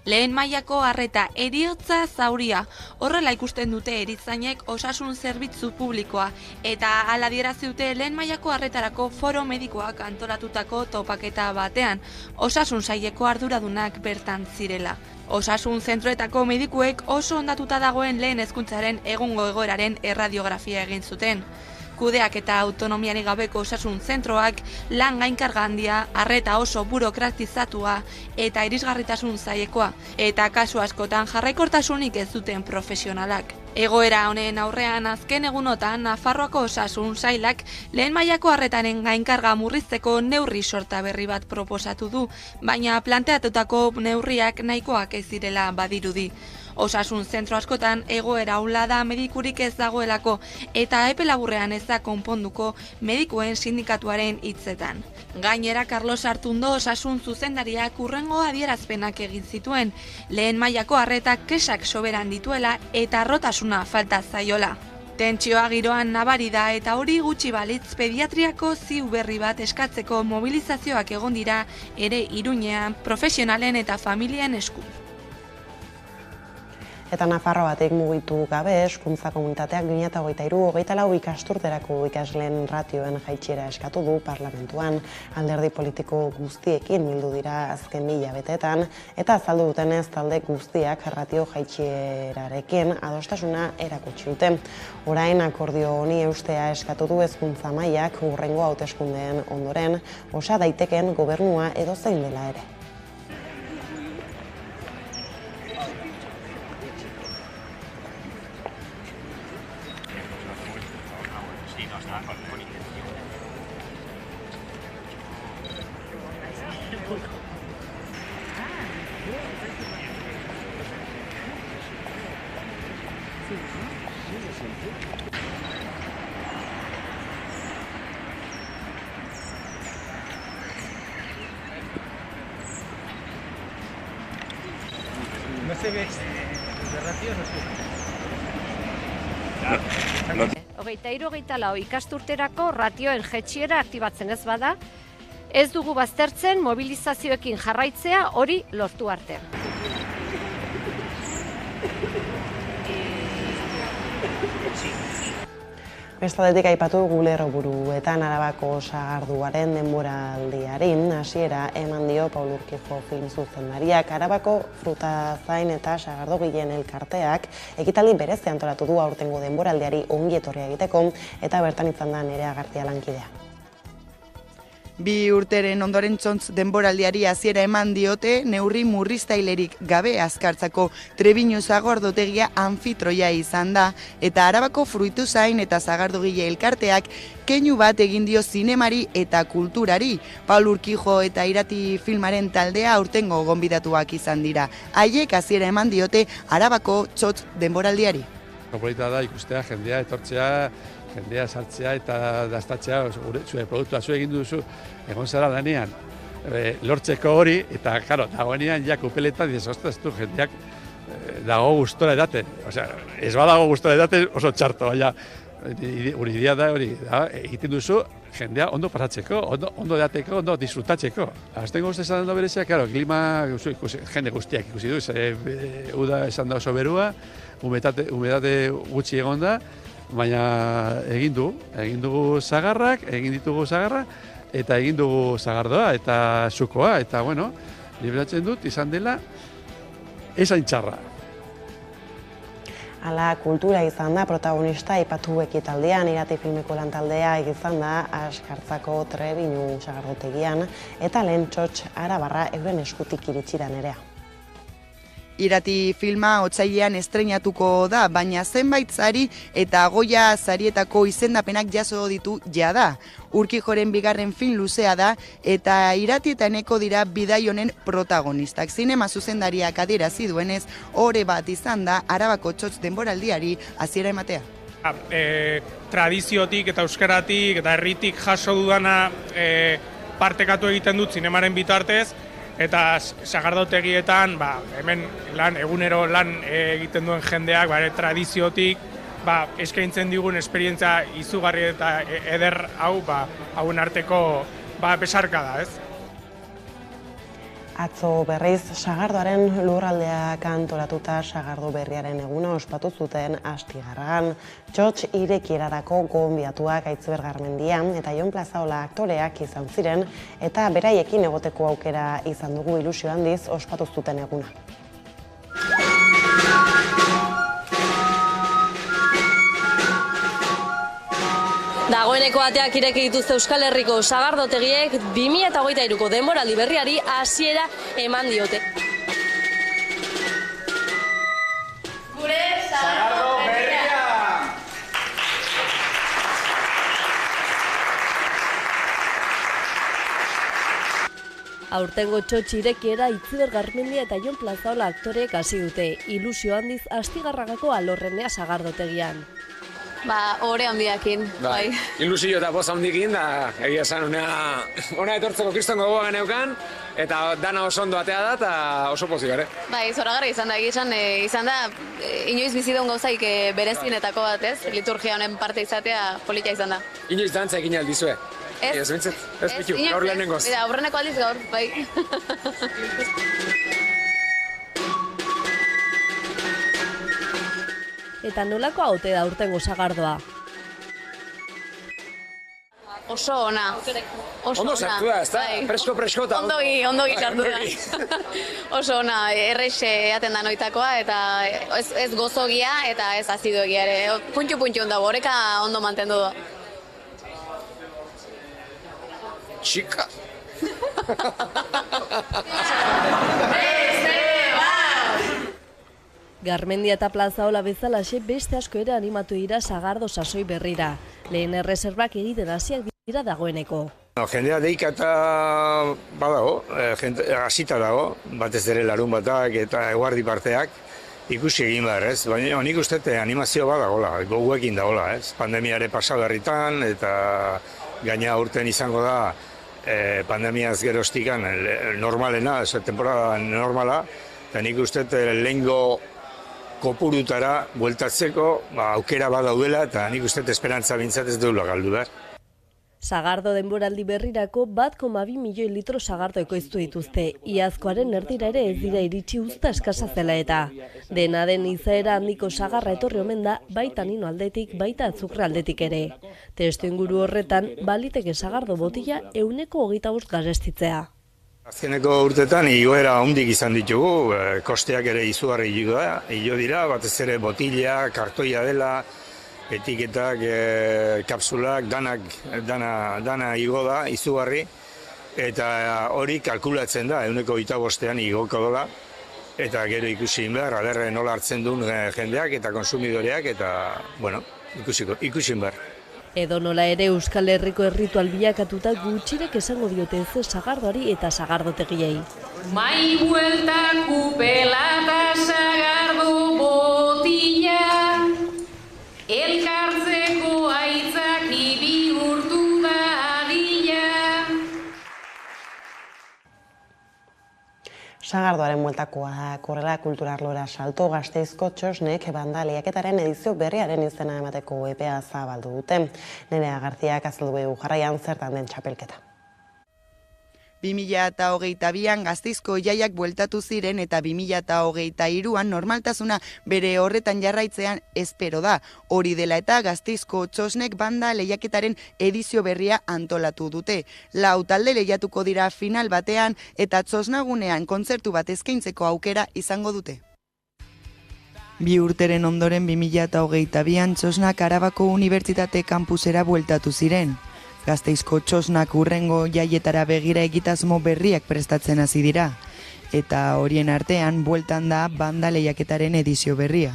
Lehen mailako arreta heriotza zauria, horrela ikusten dute erizainek osasun zerbitzu publikoa, eta hala adierazi dute lehen mailako arretarako foro medikoak antolatutako topaketa batean, osasun saileko arduradunak bertan zirela. Osasun zentroetako medikuek oso ondatuta dagoen lehen hezkuntzaren egungo egoeraren erradiografia egin zuten. Kudeak eta autonomiarik gabeko osasun zentroak lan gainkarga handia, arreta oso burokratizatua eta irisgarritasun zailekoa, eta kasu askotan jarraikortasunik ez duten profesionalak. Egoera honen aurrean azken egunotan Nafarroako osasun sailak lehen mailako arretaren gainkarga murrizteko neurri sorta berri bat proposatu du, baina planteatutako neurriak nahikoak ez direla badirudi. Osasun zentro askotan egoera ahula da medikurik ez dagoelako eta epe laburrean ez da konponduko medikuen sindikatuaren hitzetan. Gainera Carlos Artundo osasun zuzendariak hurrengo adierazpenak egin zituen, lehen mailako arretak kesak soberan dituela eta arrotasuna falta zaiola. Tentsioa giroan nabari da eta hori gutxi balitz pediatriako ziu berri bat eskatzeko mobilizazioak egon dira ere Iruñean, profesionalen eta familien esku. Eta Nafarroatik mugitu gabe, hezkuntza komunitateak 2023-2024 ikasturterako ikasleen ratioen jaitsiera eskatu du parlamentuan. Alderdi politiko guztiekin bildu dira azken 1000 hilabeteetan eta azaldu dutenez talde guztiak ratio jaitsierarekin adostasuna erakutsi dute. Orain akordio honi eustea eskatu du hezkuntza mailak hurrengo hauteskundeen ondoren, osa daiteken gobernua edozein dela ere. No se ve de ratio, no se ve. 23-24 ikasturterako ratioen jaitsiera aktibatzen ez bada, ez dugu baztertzen mobilizazioekin jarraitzea hori lortu arte. Bestaldetik aipatu Gulerroburuetan Arabako sagarduaren denboraldiarin hasiera eman dio Paul Urquijo film zuzendariak. Arabako frutazain eta sagardogileen elkarteak ekitaldi berezi antolatu du aurtengo denboraldiari ongi etorria egiteko eta bertan izan da Nerea Gartia lankidea. 2 urteren ondorentzontz denboraldiari hasiera eman diote neurri murriztailerik gabe azkartzako Trebiñu sagardotegia anfitroia izan da eta Arabako fruituzain eta sagardogile elkarteak keinu bat egin dio zinemari eta kulturari. Paul Urquijo eta Irati filmaren taldea aurtengo gonbidatuak izan dira. Haiek hasiera eman diote Arabako txotx denboraldiari. Polita da ikustea, jendea etortzea, jendea sartzea eta dastatzea, zure produktua zu egin duzu, egon zara lanean, lortzeko hori, eta, karo, dagoenean ja kupeletan, ez du jendeak dago gustora edaten. Osea, ez badago gustora edaten oso txarto, baina hori idea da, egiten duzu, jendea ondo pasatzeko, ondo edateko, ondo disfrutatzeko. Azten guzti esan da berezia, karo, klima, jende guztiak ikusi du, uda esan da oso berua, humedate gutxi egon da, baina egin dugu zagarrak, egin ditugu zagarrak, eta egin dugu sagardoa eta sukoa, eta bueno, liberatzen dut izan dela esain txarra. Hala, kultura izan da protagonista aipatu ekitaldian, Irati Filmeko lantaldea izan da Askartzako Trebiñu sagardotegian, eta lehen txotx Arabarra euren eskutik iritsi da Nerea. Irati filma otsailean estreinatuko da, baina zenbait sari eta Goya sarietako izendapenak jaso ditu jada. Urkijoren bigarren film luzea da eta Irati eta Eneko dira bidai honen protagonistak. Zinema zuzendariak adierazi duenez, ore bat izan da Arabako txotx denboraldiari hasiera ematea. Tradiziotik eta euskaratik eta herritik jaso dudana partekatu egiten dut zinemaren bitartez, eta sagardotegietan hemen egunero lan egiten duen jendeak tradiziotik eskaintzen digun esperientzia izugarri eta eder hau hauen arteko besarka da, ez? Atzo berriz, sagardoaren lurraldeak antolatuta sagardo berriaren eguna ospatu zuten Astigarragan. Txotx irekierarako gonbiatuak Aitziber Garmendia eta Jon Plazaola aktoreak izan ziren eta beraiekin egoteko aukera izan dugu ilusio handiz ospatu zuten eguna. Dagoeneko ateak ireki dituzte Euskal Herriko sagardotegiek 2023ko denboraldi berriari hasiera eman diote. Gure sagardo berria! Aurtengo txotx irekiera Aitziber Garmendia eta Jon Plazaola aktoreek hasi dute, ilusio handiz Astigarragako Alorrenea sagardotegian. Ore handiakin, bai. Ilusio eta poz handikin, da egia esan ona etortzeko kriston gogoa geneukan, eta dana oso ondo atea da, eta oso pozik gare. Bai, zoragarri izan da, izan da, inoiz bizidun gauzaik berezienetako bat, ez? Liturgia honen parte izatea polita izan da. Inoiz dantza egin aldizue. Ez bintzet, ez bitu, gaur lehenengoz. Aurreneko aldiz gaur, bai. Eta nolako haute da urtengo sagardoa? Oso ona. Ondo sartu da, ez da? Presko eta... Ondogi sartu da. Oso ona, errex eaten da noitakoa, eta ez gozogia eta ez azidogia ere. Puntxu dago, horreka ondo mantendu da. Txika! Garmendia eta Plazaola bezalaxe beste asko ere animatu dira sagardo sasoi berrira. Lehen erreserbak egiten hasiak dira dagoeneko. Jendea deika eta badago, hasita dago, batez ere larun batak eta eguardi parteak ikusi egin behar, ez? Baina nik uste animazio badagola, goguekin dagola, ez? Pandemiare pasa berritan eta gaina urten izango da pandemiaz gerostikan normalena, temporada normala, eta nik uste lehengo kopurutara bueltatzeko aukera badaudela eta nik uste esperantza bintzat ez duela galdu behar. Sagardo denboraldi berrirako 1,2 milioi litro sagardo ekoiztu dituzte. Iazkoaren erdira ere ez dira iritsi uzta eskasa zela eta. Dena den izaera handiko sagarra etorri omen da baita nino aldetik, baita azukre aldetik ere. Testu inguru horretan, baliteke sagardo botila 125 garestitzea. Azkeneko urtetan igoera handik izan ditugu, kosteak ere izugarri hilo dira, batez ere botila, kartoia dela, etiketak, kapsulak, dana igo da, izugarri, eta hori kalkulatzen da, 125ean igoko dola, eta gero ikusi behar, aderre nola hartzen duen jendeak eta konsumidoreak, eta, bueno, ikusi behar. Edo nola ere Euskal Herriko erritual bilakatuta gutxirek esango diote ez sagardoari eta sagardotegiei. Mai buelta kupela eta sagardo botila, elkartzeko aitzak bihurtu da adila. Sagardoaren bueltakoa korrela kulturarlora salto Gasteizko txosnek banda lehiaketaren edizio berriaren izena emateko epea zabaldu dute. Nerea Garziak azaldu jarraian zertan den txapelketa. 2022an Gasteizko jaiak bueltatu ziren eta 2023an normaltasuna bere horretan jarraitzean espero da. Hori dela eta Gasteizko txosnek banda lehiaketaren edizio berria antolatu dute. 4 talde lehiatuko dira final batean eta txosnagunean kontzertu bat eskaintzeko aukera izango dute. 2 urteren ondoren 2022an txosnak Arabako Unibertsitate kampusera bueltatu ziren. Gasteizko txosnak urrengo jaietara begira egitasmo berriak prestatzen hasi dira. Eta horien artean bueltan da banda lehiaketaren edizio berria.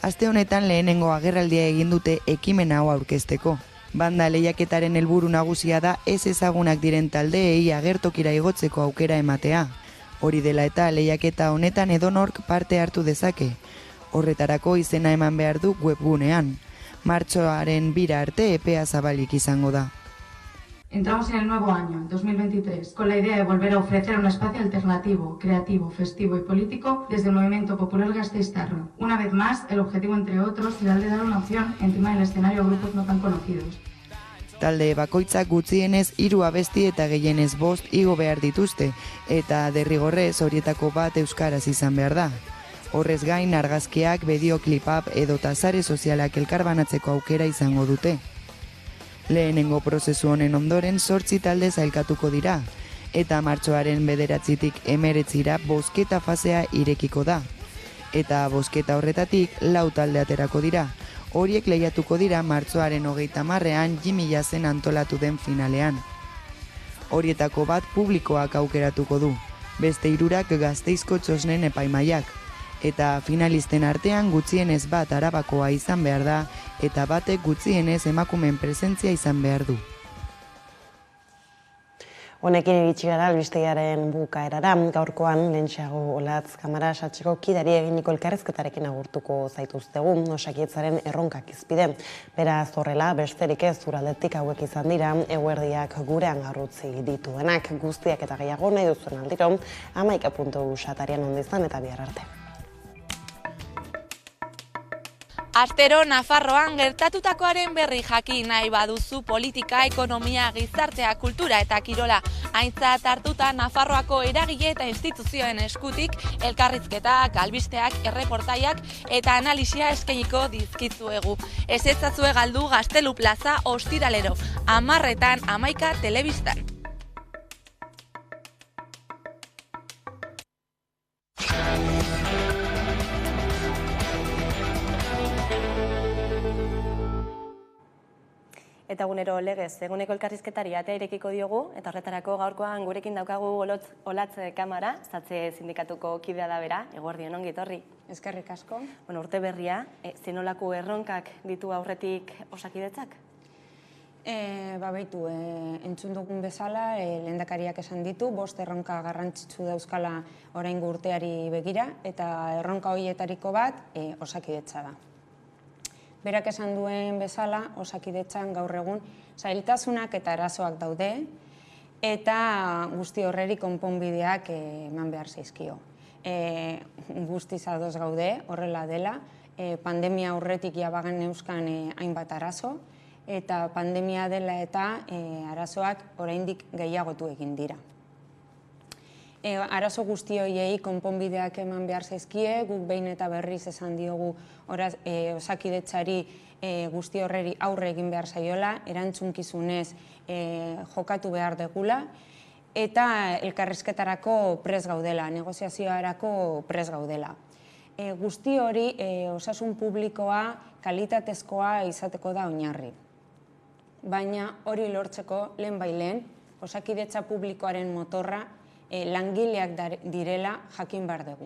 Aste honetan lehenengo agerraldia egin dute ekimen hau aurkezteko. Banda lehiaketaren helburu nagusia da ez ezagunak diren taldeei agertokira igotzeko aukera ematea. Hori dela eta lehiaketa honetan edonork parte hartu dezake. Horretarako izena eman behar du webgunean. Martxoaren 2 arte epea zabalik izango da. Entramos en el nuevo año, 2023, con la idea de volver a ofrecer un espacio alternativo, creativo, festivo y político desde el movimiento popular gasteiztarro. Una vez más, el objetivo, entre otros, será el de dar una opción encima del escenario a grupos no tan conocidos. Talde bakoitzak gutxienez 3 abesti eta gehienez 5 igo behar dituzte, eta derrigorrez horietako bat euskaraz izan behar da. Horrez gain, argazkiak, bideoklipap edota sare sozialak elkarbanatzeko aukera izango dute. Lehenengo prozesu honen ondoren 8 talde zailkatuko dira, eta martxoaren 9-tik 19ra bozketa fasea irekiko da. Eta bozketa horretatik 4 talde aterako dira, horiek lehiatuko dira martxoaren 30ean Jimmy Jazzen antolatu den finalean. Horietako bat publikoak aukeratuko du, beste 3 Gasteizko txosnen epaimaiak. Eta finalisten artean gutxienez bat Arabakoa izan behar da, eta batek gutxienez emakumeen presentzia izan behar du. Honekin iritsi gara albistegiaren bukaerara, gaurkoan Lentxeago Olatz Kamara Satzeko kidari eginiko elkarrizketarekin agurtuko zaituztegu, Osakidetzaren erronkak izpide. Beraz horrela, besterik ez zuraldetik hauek izan dira, eguerdiak gurean garrutzi dituenak, guztiak eta gehiago nahi duzuen aldiro, 11.eus atarian ondizan eta bihar arte. Astero Nafarroan gertatutakoaren berri jakin nahi baduzu politika, ekonomia, gizartea, kultura eta kirola aintzat hartuta Nafarroako eragile eta instituzioen eskutik elkarrizketak, albisteak, erreportaiak eta analisia eskainiko dizkizuegu. Ez etzazue galdu Gaztelu Plaza ostiralero, 10:00 11 telebistan. Eta egunero legez, eguneko elkarrizketari atea irekiko diogu, eta horretarako gaurkoan gurekin daukagu Olatz Kamara, Zatze sindikatuko kidea da bera, eguerdion ongi etorri. Eskerrik asko. Urte berria, zenolako erronkak ditu aurretik Osakidetzak? Baitu, entzun dugun bezala, lehendakariak esan ditu, 5 erronka garrantzitsu dauzkala oraingo urteari begira, eta erronka horietariko bat Osakidetza da. Berak esan duen bezala, Osakidetzan gaur egun zailtasunak eta arazoak daude, eta guzti horreri konponbideak eman behar zaizkio. Guztiz ados gaude, horrela dela, pandemia aurretik jabagan neuzkan hainbat arazo, eta pandemia dela eta arazoak oraindik gehiagotu egin dira. Arazo guzti horiei konponbideak eman behar zaizkie, guk behin eta berriz esan diogu Osakidetzari guzti horreri aurre egin behar zaiola, erantzunkizunez jokatu behar degula, eta elkarrizketarako prest gaudela, negoziazioarako prest gaudela. Guzti hori osasun publikoa kalitatezkoa izateko da oinarri. Baina hori lortzeko lehen Osakidetza publikoaren motorra langileak direla jakin behar dugu.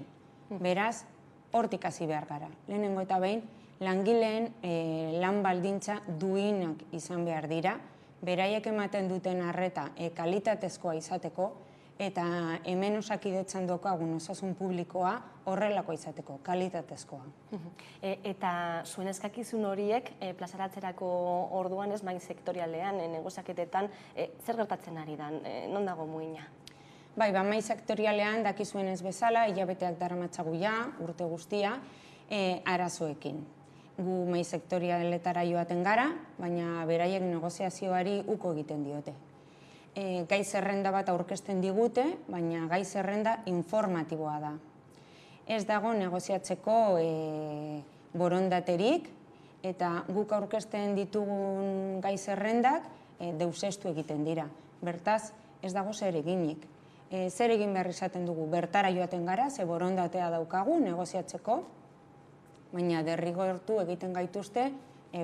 Beraz, hortik hasi behar gara. Lehenengo eta behin, langileen lan baldintza duinak izan behar dira, beraiek ematen duten arreta kalitatezkoa izateko, eta hemen Osakidetzan daukagun osasun publikoa horrelako izateko, kalitatezkoa. Eta zuen eskakizun horiek plazaratzerako orduan ez mai sektorialean, negoziaketetan, zer gertatzen ari da, non dago muina? Bai, mai sektorialean dakizuen ez bezala, hilabeteak daramatzagu ja, urte guztia, arazoekin. Gu mai sektorialetara joaten gara, baina beraiek negoziazioari uko egiten diote. gai zerrenda bat aurkezten digute, baina gai zerrenda informatiboa da. Ez dago negoziatzeko borondaterik, eta guk aurkezten ditugun gai zerrendak deuseztu egiten dira. Bertaz, ez dago zer eginik. Zer egin behar izaten dugu, bertara joaten gara, ze borondatea daukagu negoziatzeko, baina derrigortu egiten gaituzte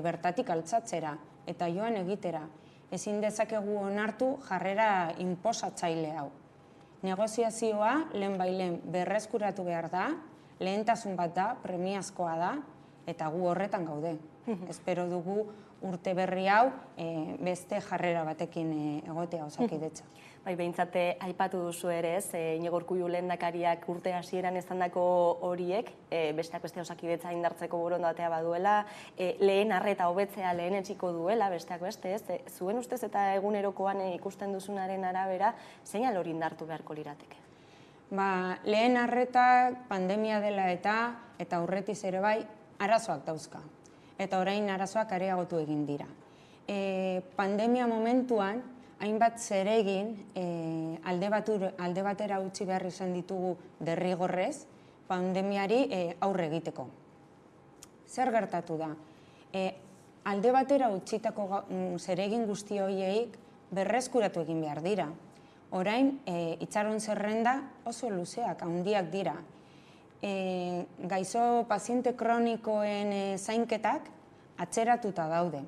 bertatik altzatzera eta joan egitera. Ezin dezakegu onartu jarrera inposatzaile hau. Negoziazioa lehen berreskuratu behar da, lehentasun bat da, premiazkoa da, eta gu horretan gaude. Espero dugu urte berri hau beste jarrera batekin egotea Osakidetza. Bai, behintzate aipatu duzu ere ez, Iñigo Urkullu lehendakariak urte hasieran esandako horiek, besteak beste Osakidetza indartzeko borondatea baduela, lehen arreta hobetzea lehenetsiko duela, besteak beste ez, zuen ustez eta egunerokoan ikusten duzunaren arabera, zein hori indartu beharko lirateke? Lehen arretak pandemia dela eta aurretiz ere bai, arazoak dauzka. Eta orain arazoak areagotu egin dira. Pandemia momentuan, hainbat zeregin alde batera utzi behar izan ditugu derrigorrez, pandemiari aurre egiteko. Zer gertatu da? Alde batera utzitako zeregin guzti horiek berreskuratu egin behar dira. Orain, itxaron zerrenda oso luzeak, handiak dira. Gaixo paziente kronikoen zainketak atzeratuta daude.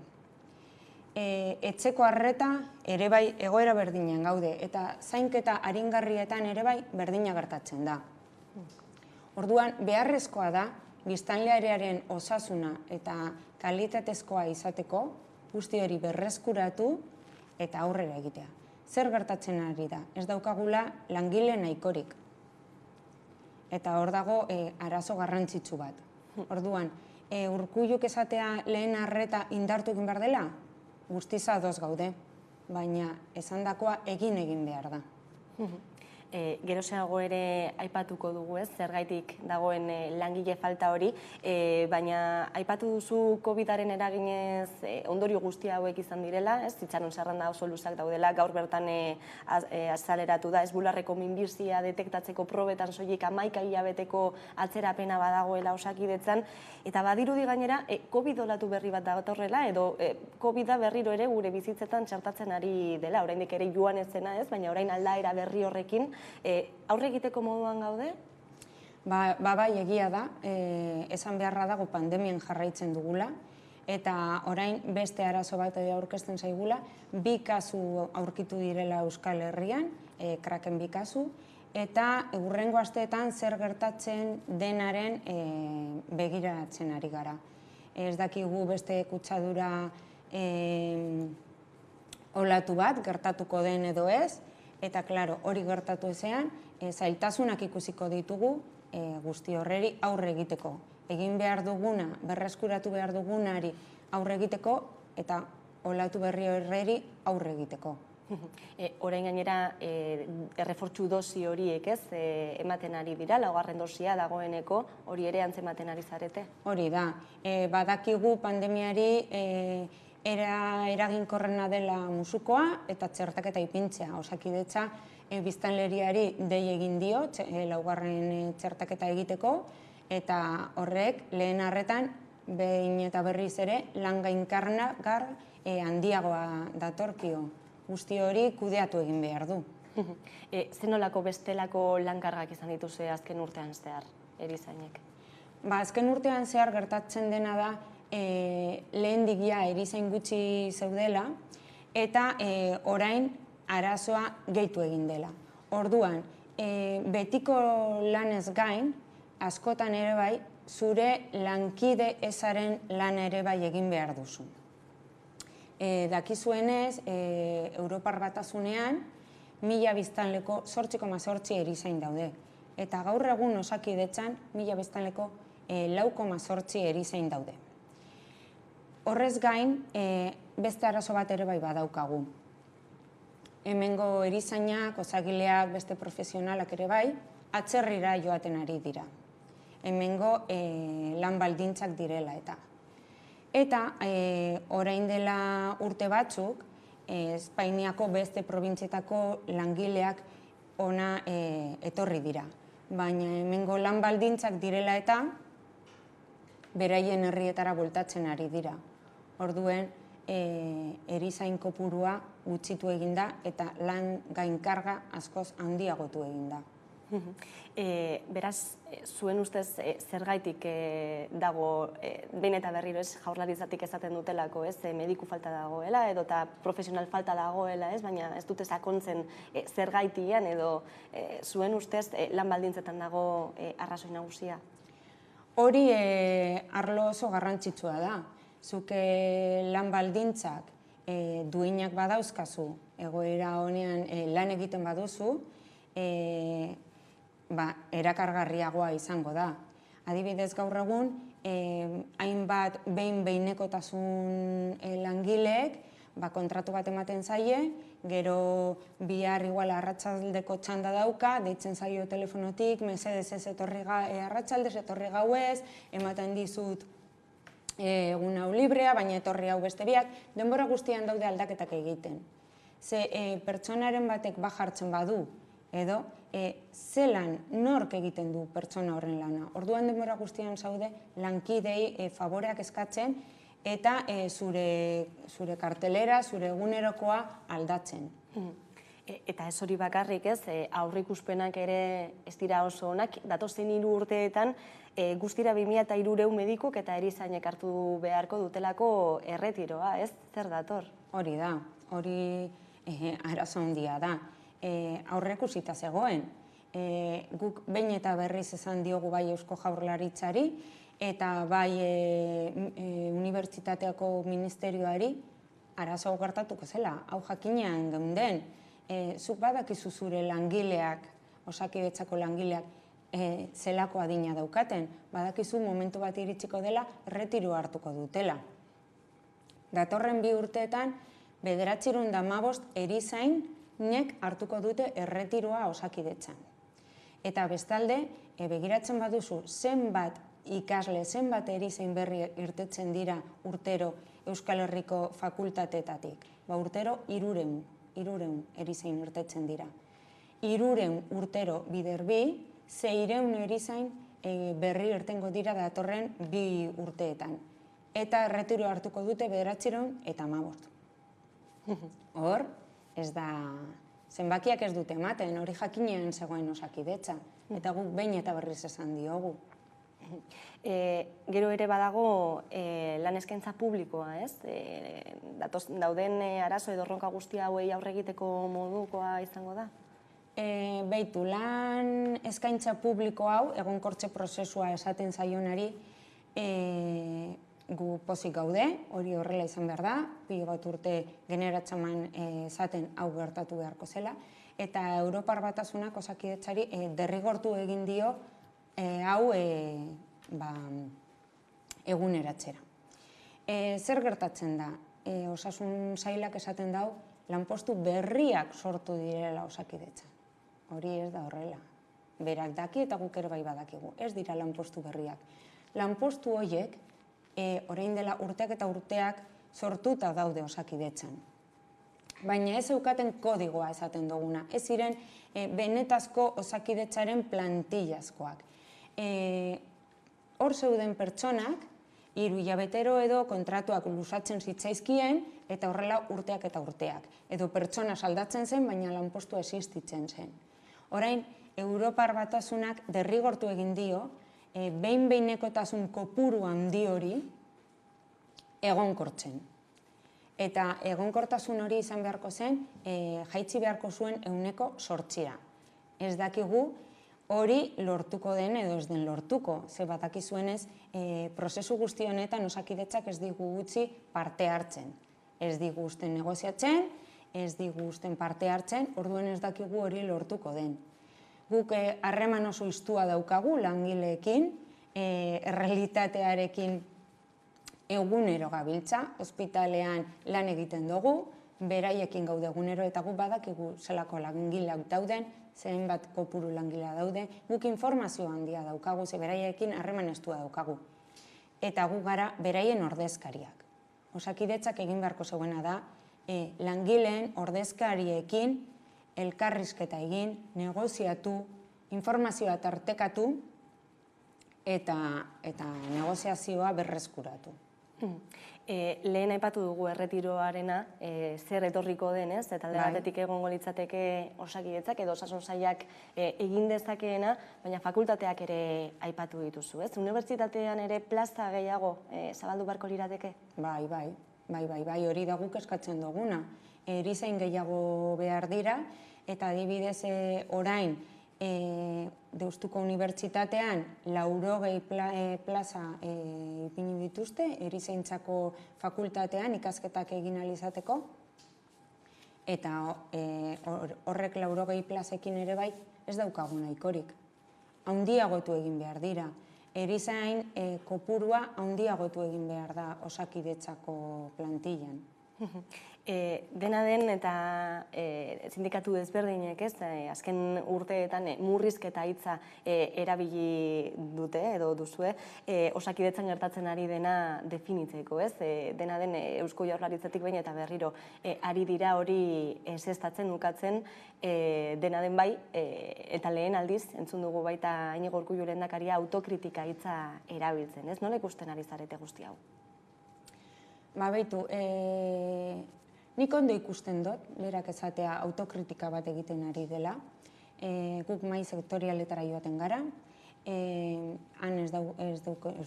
Etxeko arreta ere bai egoera berdinean gaude, eta zainketa aringarrietan ere bai berdina gertatzen da. Orduan, beharrezkoa da, biztanlearen osasuna eta kalitatezkoa izateko, guzti hori berreskuratu eta aurrera egitea. Zer gertatzen ari da? Ez daukagula langile nahikorik. Eta hor dago arazo garrantzitsu bat. Orduan, Urkulluk esatea lehen arreta indartu egin behar dela? Guztiz ados gaude, baina esandakoa egin behar da. Geroxeago ere aipatuko dugu ez, zergaitik dagoen langile falta hori, baina aipatu duzu COVID-aren eraginez ondorio guzti hauek izan direla, ez, itxaron zerrenda oso luzak daudela, gaur bertan azaleratu da, ez bularreko minbizia detektatzeko probetan soilik 11 hilabeteko atzerapena badagoela Osakidetzan, eta badirudi gainera COVID olatu berri bat datorrela, edo COVID-a berriro ere gure bizitzetan txertatzen ari dela, oraindik ere joan ez zena ez, baina orain aldaera berri horrekin, aurre egiteko moduan gaude? Bai, egia da, esan beharra dago pandemian jarraitzen dugula, eta orain beste arazo bat aurkezten zaigula, 2 kasu aurkitu direla Euskal Herrian, kraken 2 kasu, eta hurrengo asteetan zer gertatzen denaren begiratzen ari gara. Ez dakigu beste kutsadura olatu bat gertatuko den edo ez, eta, klaro, hori gertatu ezean, zailtasunak ikusiko ditugu guzti horreri aurre egiteko. Egin behar duguna, berreskuratu behar dugunari aurre egiteko, eta olatu berri horreri aurre egiteko. Orain gainera, errefortzu dosi horiek ez, ematen ari dira, 4. dosia dagoeneko, hori ere antzematen ari zarete? Hori da, badakigu pandemiari eraginkorrena dela musukoa eta txertaketa ipintzea. Osakidetza biztanleriari dei egin dio 4. txertaketa egiteko, eta horrek lehen arretan behin eta berriz ere lan gainkargar handiagoa datorkio. Guzti hori kudeatu egin behar du. Zenolako bestelako lankargak izan dituzue azken urtean zehar, erizainek? Azken urtean zehar gertatzen dena da, lehen digia erizain gutxi zeudela, eta orain arazoa gehitu egin dela. Orduan, betiko lanez gain, askotan ere bai, zure lankide ezaren lan ere bai egin behar duzu. Dakizuenez, Europar Batasunean, 1000 biztanleko 8,8 erizain daude. Eta gaur egun Osakidetzan, 1000 biztanleko 4,8 erizain daude. Horrez gain, beste arazo bat ere bai badaukagu. Hemengo erizainak, osagileak, beste profesionalak ere bai, atzerrira joaten ari dira. Hemengo lan baldintzak direla eta. Eta orain dela urte batzuk, Espainiako beste probintzietako langileak ona etorri dira. Baina hemengo lan baldintzak direla eta beraien herrietara bueltatzen ari dira. Orduen, erizain kopurua gutxitu eginda eta lan gainkarga askoz handiagotu eginda. Beraz, zuen ustez zergaitik dago, behin eta berriro jaurlaritzatik esaten dutelako, mediku falta dagoela edo eta profesional falta dagoela, baina ez dute sakontzen zergaitian edo zuen ustez lan baldintzetan dago arrazoi nagusia? Hori arlo oso garrantzitsua da. Zuke lan baldintzak duinak badauzkazu, egoera honean lan egiten baduzu, erakargarriagoa izango da. Adibidez gaur egun, hainbat behin-behinekotasun langileek kontratu bat ematen zaie, gero bihar igual arratsaldeko txanda dauka, deitzen zaio telefonotik, mesedez ez etorri arratsaldez, etorri gauez, ematen dizut egun hau librea, baina etorri hau beste biak, denbora guztian daude aldaketak egiten. Ze pertsonaren batek bajartzen badu, edo zelan nork egiten du pertsona horren lana. Orduan denbora guztian zaude lankidei favoreak eskatzen eta zure kartelera, zure egunerokoa aldatzen. Eta ez hori bakarrik ez, aurrikuspenak ere ez dira oso onak, datozen 3 urteetan guztira 2300 medikuk eta erizainek hartu beharko dutelako erretiroa, ez? Zer dator? Hori da, hori arazo handia da. Aurreikusita zegoen. Guk behin eta berriz esan diogu bai Eusko Jaurlaritzari eta bai Unibertsitateako Ministerioari arazo hau gertatuko zela. Hau jakinean geunden, zuk badakizu zure langileak, Osakidetzako langileak, zelako adina daukaten, badakizu momentu bat iritsiko dela erretiroa hartuko dutela. Datorren 2 urteetan 915 erizainek hartuko dute erretiroa Osakidetzan. Eta bestalde, begiratzen baduzu zenbat ikasle, zenbat erizain berri irtetzen dira urtero Euskal Herriko fakultateetatik. Urtero 300 erizain irtetzen dira. 300 urtero bider bi, 600 erizain berri irtengo dira datorren 2 urteetan. Eta erretiroa hartuko dute 915. Hor, ez da, zenbakiak ez dute ematen, hori jakinean zegoen Osakidetza, eta guk behin eta berriz esan diogu. Gero ere badago lan eskaintza publikoa, ez? Dauden arazo edo erronka guztia hauei aurre egiteko modukoa izango da? Beitu, lan eskaintza publiko hau, egonkortze prozesua esaten zaionari, gu pozik gaude, hori horrela izan behar da, 2 urte generatzaman esaten hau gertatu beharko zela, eta Europar Batasunak Osakidetzari derrigortu egin dio hau eguneratzera. Zer gertatzen da? Osasun sailak esaten dau, lanpostu berriak sortu direla Osakidetzan. Hori ez da horrela. Berak daki eta guk ere bai badakigu. Ez dira lanpostu berriak. Lanpostu horiek, orain dela urteak eta urteak sortuta daude Osakidetzan. Baina ez eukaten kodigoa esaten duguna. Ez ziren benetazko Osakidetzaren plantillazkoak. Hor zeuden pertsonak, 3 hilabetero edo kontratuak luzatzen zitzaizkien eta horrela urteak eta urteak. Edo pertsona saldatzen zen, baina lanpostu existitzen zen. Orain, Europar Batasunak derrigortu egin dio, behin-behinekotasun kopuru handi hori egonkortzen. Eta egonkortasun hori izan beharko zen, jaitsi beharko zuen 8%. Ez dakigu hori lortuko den edo ez den lortuko. Ze badakizuenez, prozesu guzti honetan Osakidetzak ez digu gutxi parte hartzen. Ez digu usten negoziatzen, ez digu usten parte hartzen, orduen ez dakigu hori lortuko den. Guk harreman oso istua daukagu langileekin, errealitatearekin egunero gabiltza, ospitalean lan egiten dugu, beraiekin gaude egunero eta guk badakigu zelako langileak dauden, zenbat kopuru langilea daude, guk informazio handia daukagu, ze beraiekin harreman estua daukagu. Eta gu gara beraien ordezkariak. Osakidetzak egin beharko zegoena da, langileen ordezkariekin elkarrizketa egin, negoziatu, informazioa tartekatu eta negoziazioa berreskuratu. Lehen aipatu dugu erretiroarena, zer etorriko denez, eta alde batetik egongo litzateke Osakidetzak edo Osasun Sailak egin dezakeena, baina fakultateak ere aipatu dituzu, ez? Unibertsitatean ere plaza gehiago zabaldu beharko lirateke? Bai, hori da guk eskatzen duguna. Erizain gehiago behar dira, eta adibidez orain Deustuko Unibertsitatean 80 plaza ipini dituzte, erizaintzako fakultatean ikasketak egin ahal izateko, eta horrek 80 plazekin ere bai ez daukagu nahikorik. Handiagotu egin behar dira. Erizain kopurua handiagotu egin behar da Osakidetzako plantillan. Dena den eta sindikatu desberdinek, ez, azken urteetan murrizketa hitza erabili dute edo duzue, Osakidetzan gertatzen ari dena definitzeko, ez? Dena den Eusko Jaurlaritzatik behin eta berriro ari dira hori ezeztatzen ukatzen, dena den bai, eta lehen aldiz, entzun dugu baita Iñigo Urkullu lehendakaria autokritika hitza erabiltzen, ez? Nola ikusten ari zarete guzti hau? Baitu, nik ondo ikusten dut, berak esatea autokritika bat egiten ari dela. Guk mai sektorialetara joaten gara, han ez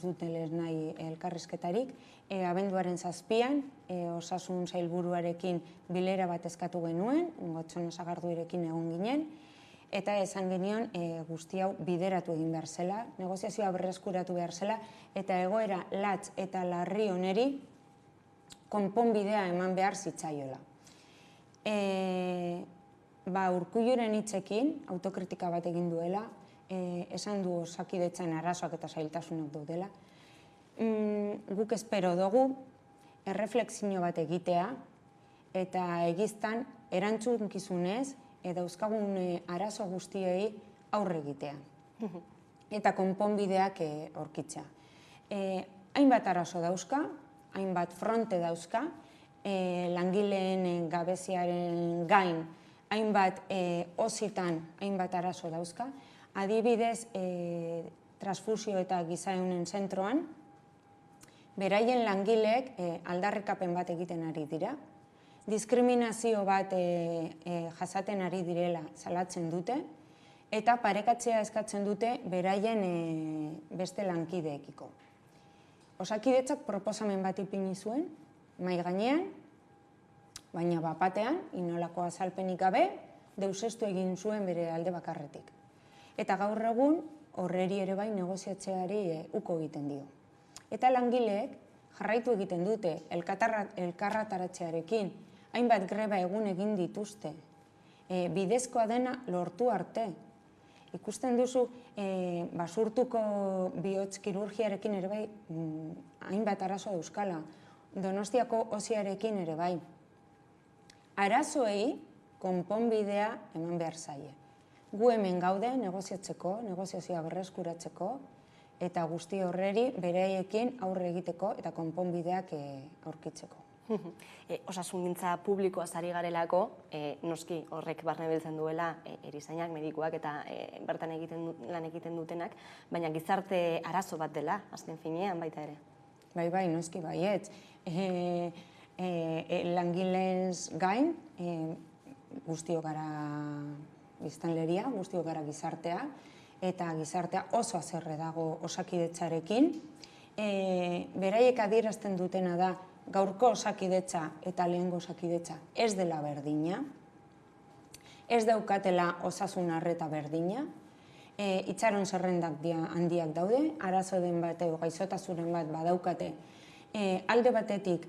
duteles nahi elkarrizketarik. Abenduaren 7an, Osasun Sailburuarekin bilera bat eskatu genuen, Gotzon Sagarduirekin egon ginen, eta esan genion guzti hau bideratu egin behar zela, negoziazioa berreskuratu behar zela, eta egoera latz eta larri oneri konponbidea eman behar zitzaiola. Urkulluren hitzekin, autokritika bat egin duela, esan du Osakidetzan arazoak eta zailtasunak daudela. Guk espero dugu erreflexio bat egitea eta egiztan erantzunkizunez dauzkagun arazo guztiei aurre egitea. Eta konponbideak aurkitzea. Hainbat arazo dauzka, hainbat fronte dauzka, langileen gabeziaren gain, hainbat ositan, hainbat arazo dauzka. Adibidez, transfusio eta gizaeunen zentroan, beraien langileek aldarrikapen bat egiten ari dira, diskriminazio bat jasaten ari direla salatzen dute, eta parekatzea eskatzen dute beraien beste lankideekiko. Osakidetzak proposamen bat ipini zuen, mahai gainean, baina bapatean, inolako azalpenik gabe, deuseztu egin zuen bere alde bakarretik. Eta gaur egun, horreri ere bai negoziatzeari uko egiten dio. Eta langileek jarraitu egiten dute elkarrataratzearekin, hainbat greba egun egin dituzte, bidezkoa dena lortu arte. Ikusten duzu, basurtuko bihotz kirurgiarekin ere bai, hainbat arazo dauzkala, Donostiako osiarekin ere bai. Arazoei konponbidea eman behar zaie. Gu hemen gaude negoziatzeko, negoziazioa berreskuratzeko, eta guzti horreri bereiekin aurre egiteko eta konponbideak aurkitzeko. Osasungintza publikoa ari garelako, noski horrek barne biltzen duela erizainak, medikuak eta bertan lan egiten dutenak, baina gizarte arazo bat dela, azken finean baita ere. Bai, noski baietz. Langilez gain, guztio gara biztanleria, guztio gara gizartea, eta gizartea oso azerre dago Osakidetzarekin. Beraiek adierazten dutena da, gaurko Osakidetza eta lehengo Osakidetza ez dela berdina, ez daukatela osasun arreta berdina, itxaron zerrendak handiak daude, arazo den bat edo gaixotasunen bat badaukate, alde batetik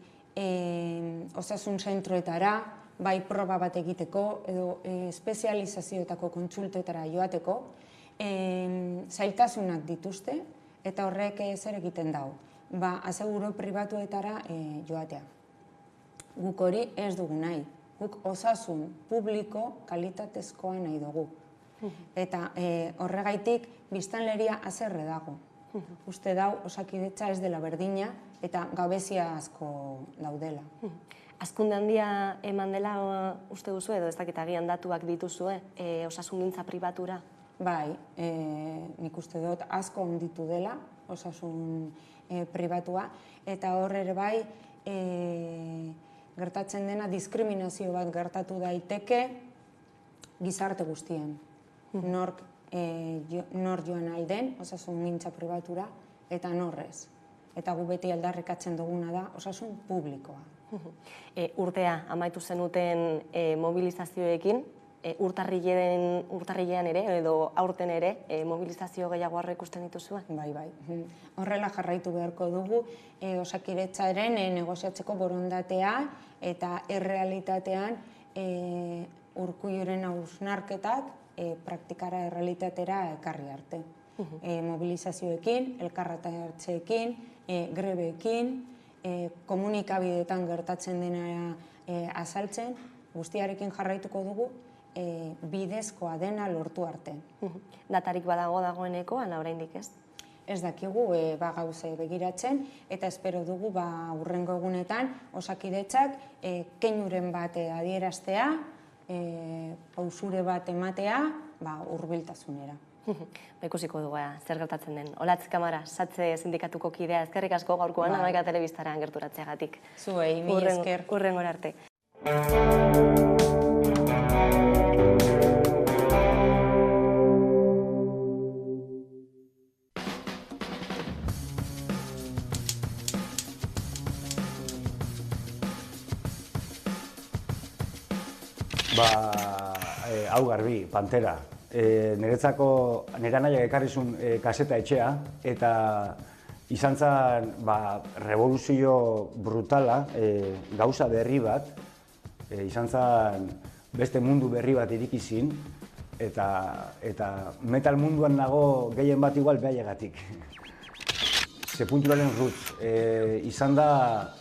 osasun zentroetara, bai proba bat egiteko edo espezializazioetako kontsultetara joateko, zailtasunak dituzte eta horrek zer egiten dau. Aseguro pribatuetara joatea. Guk hori ez dugu nahi. Guk osasun publiko kalitatezkoa nahi dugu. Eta horregaitik biztanleria azerre dago. Uste dau Osakidetza ez dela berdina eta gabezia asko daudela. Azkunde handia eman dela uste duzu edo ez dakit agian datuak dituzue osasungintza pribatura? Bai, nik uste dut asko onditu dela osasun pribatua, eta hor ere bai gertatzen dena diskriminazio bat gertatu daiteke gizarte guztien. Nor joan alden osasungintza pribatura eta norrez. Eta gu beti aldarrikatzen duguna da osasun publikoa. Urtea amaitu zenuten mobilizazioekin, urtarrilean ere edo aurten ere mobilizazio gehiago ikusten dituzue? Bai. Horrela jarraitu beharko dugu Osakidetzaren negoziatzeko borondatea eta errealitatean Urkulluren hausnarketak praktikara errealitatera ekarri arte. Mobilizazioekin, elkarretartzeekin, grebeekin, komunikabideetan gertatzen dena azaltzen, guztiarekin jarraituko dugu bidezkoa dena lortu arte. Datarik badago dagoeneko, ala oraindik ez? Ez dakigu gauze begiratzen, eta espero dugu hurrengo egunetan Osakidetzak keinuren bat adieraztea, pausure bat ematea hurbiltasunera. Ikusiko dugu zer gertatzen den. Olatz Kamara, Satze sindikatuko kidea, eskerrik asko gaurkoan Hamaika Telebistara gerturatzeagatik. Zuei, mila esker. Hurrengora arte. Hau garbi, Pantera. Nire nahiak ekarrizun kaseta etxea, eta izan zen revoluzio brutala, gauza berri bat, izan zen beste mundu berri bat irikizin, eta metal munduan nago gehien bat igual behaiegatik. Sepulturaren roots, izan da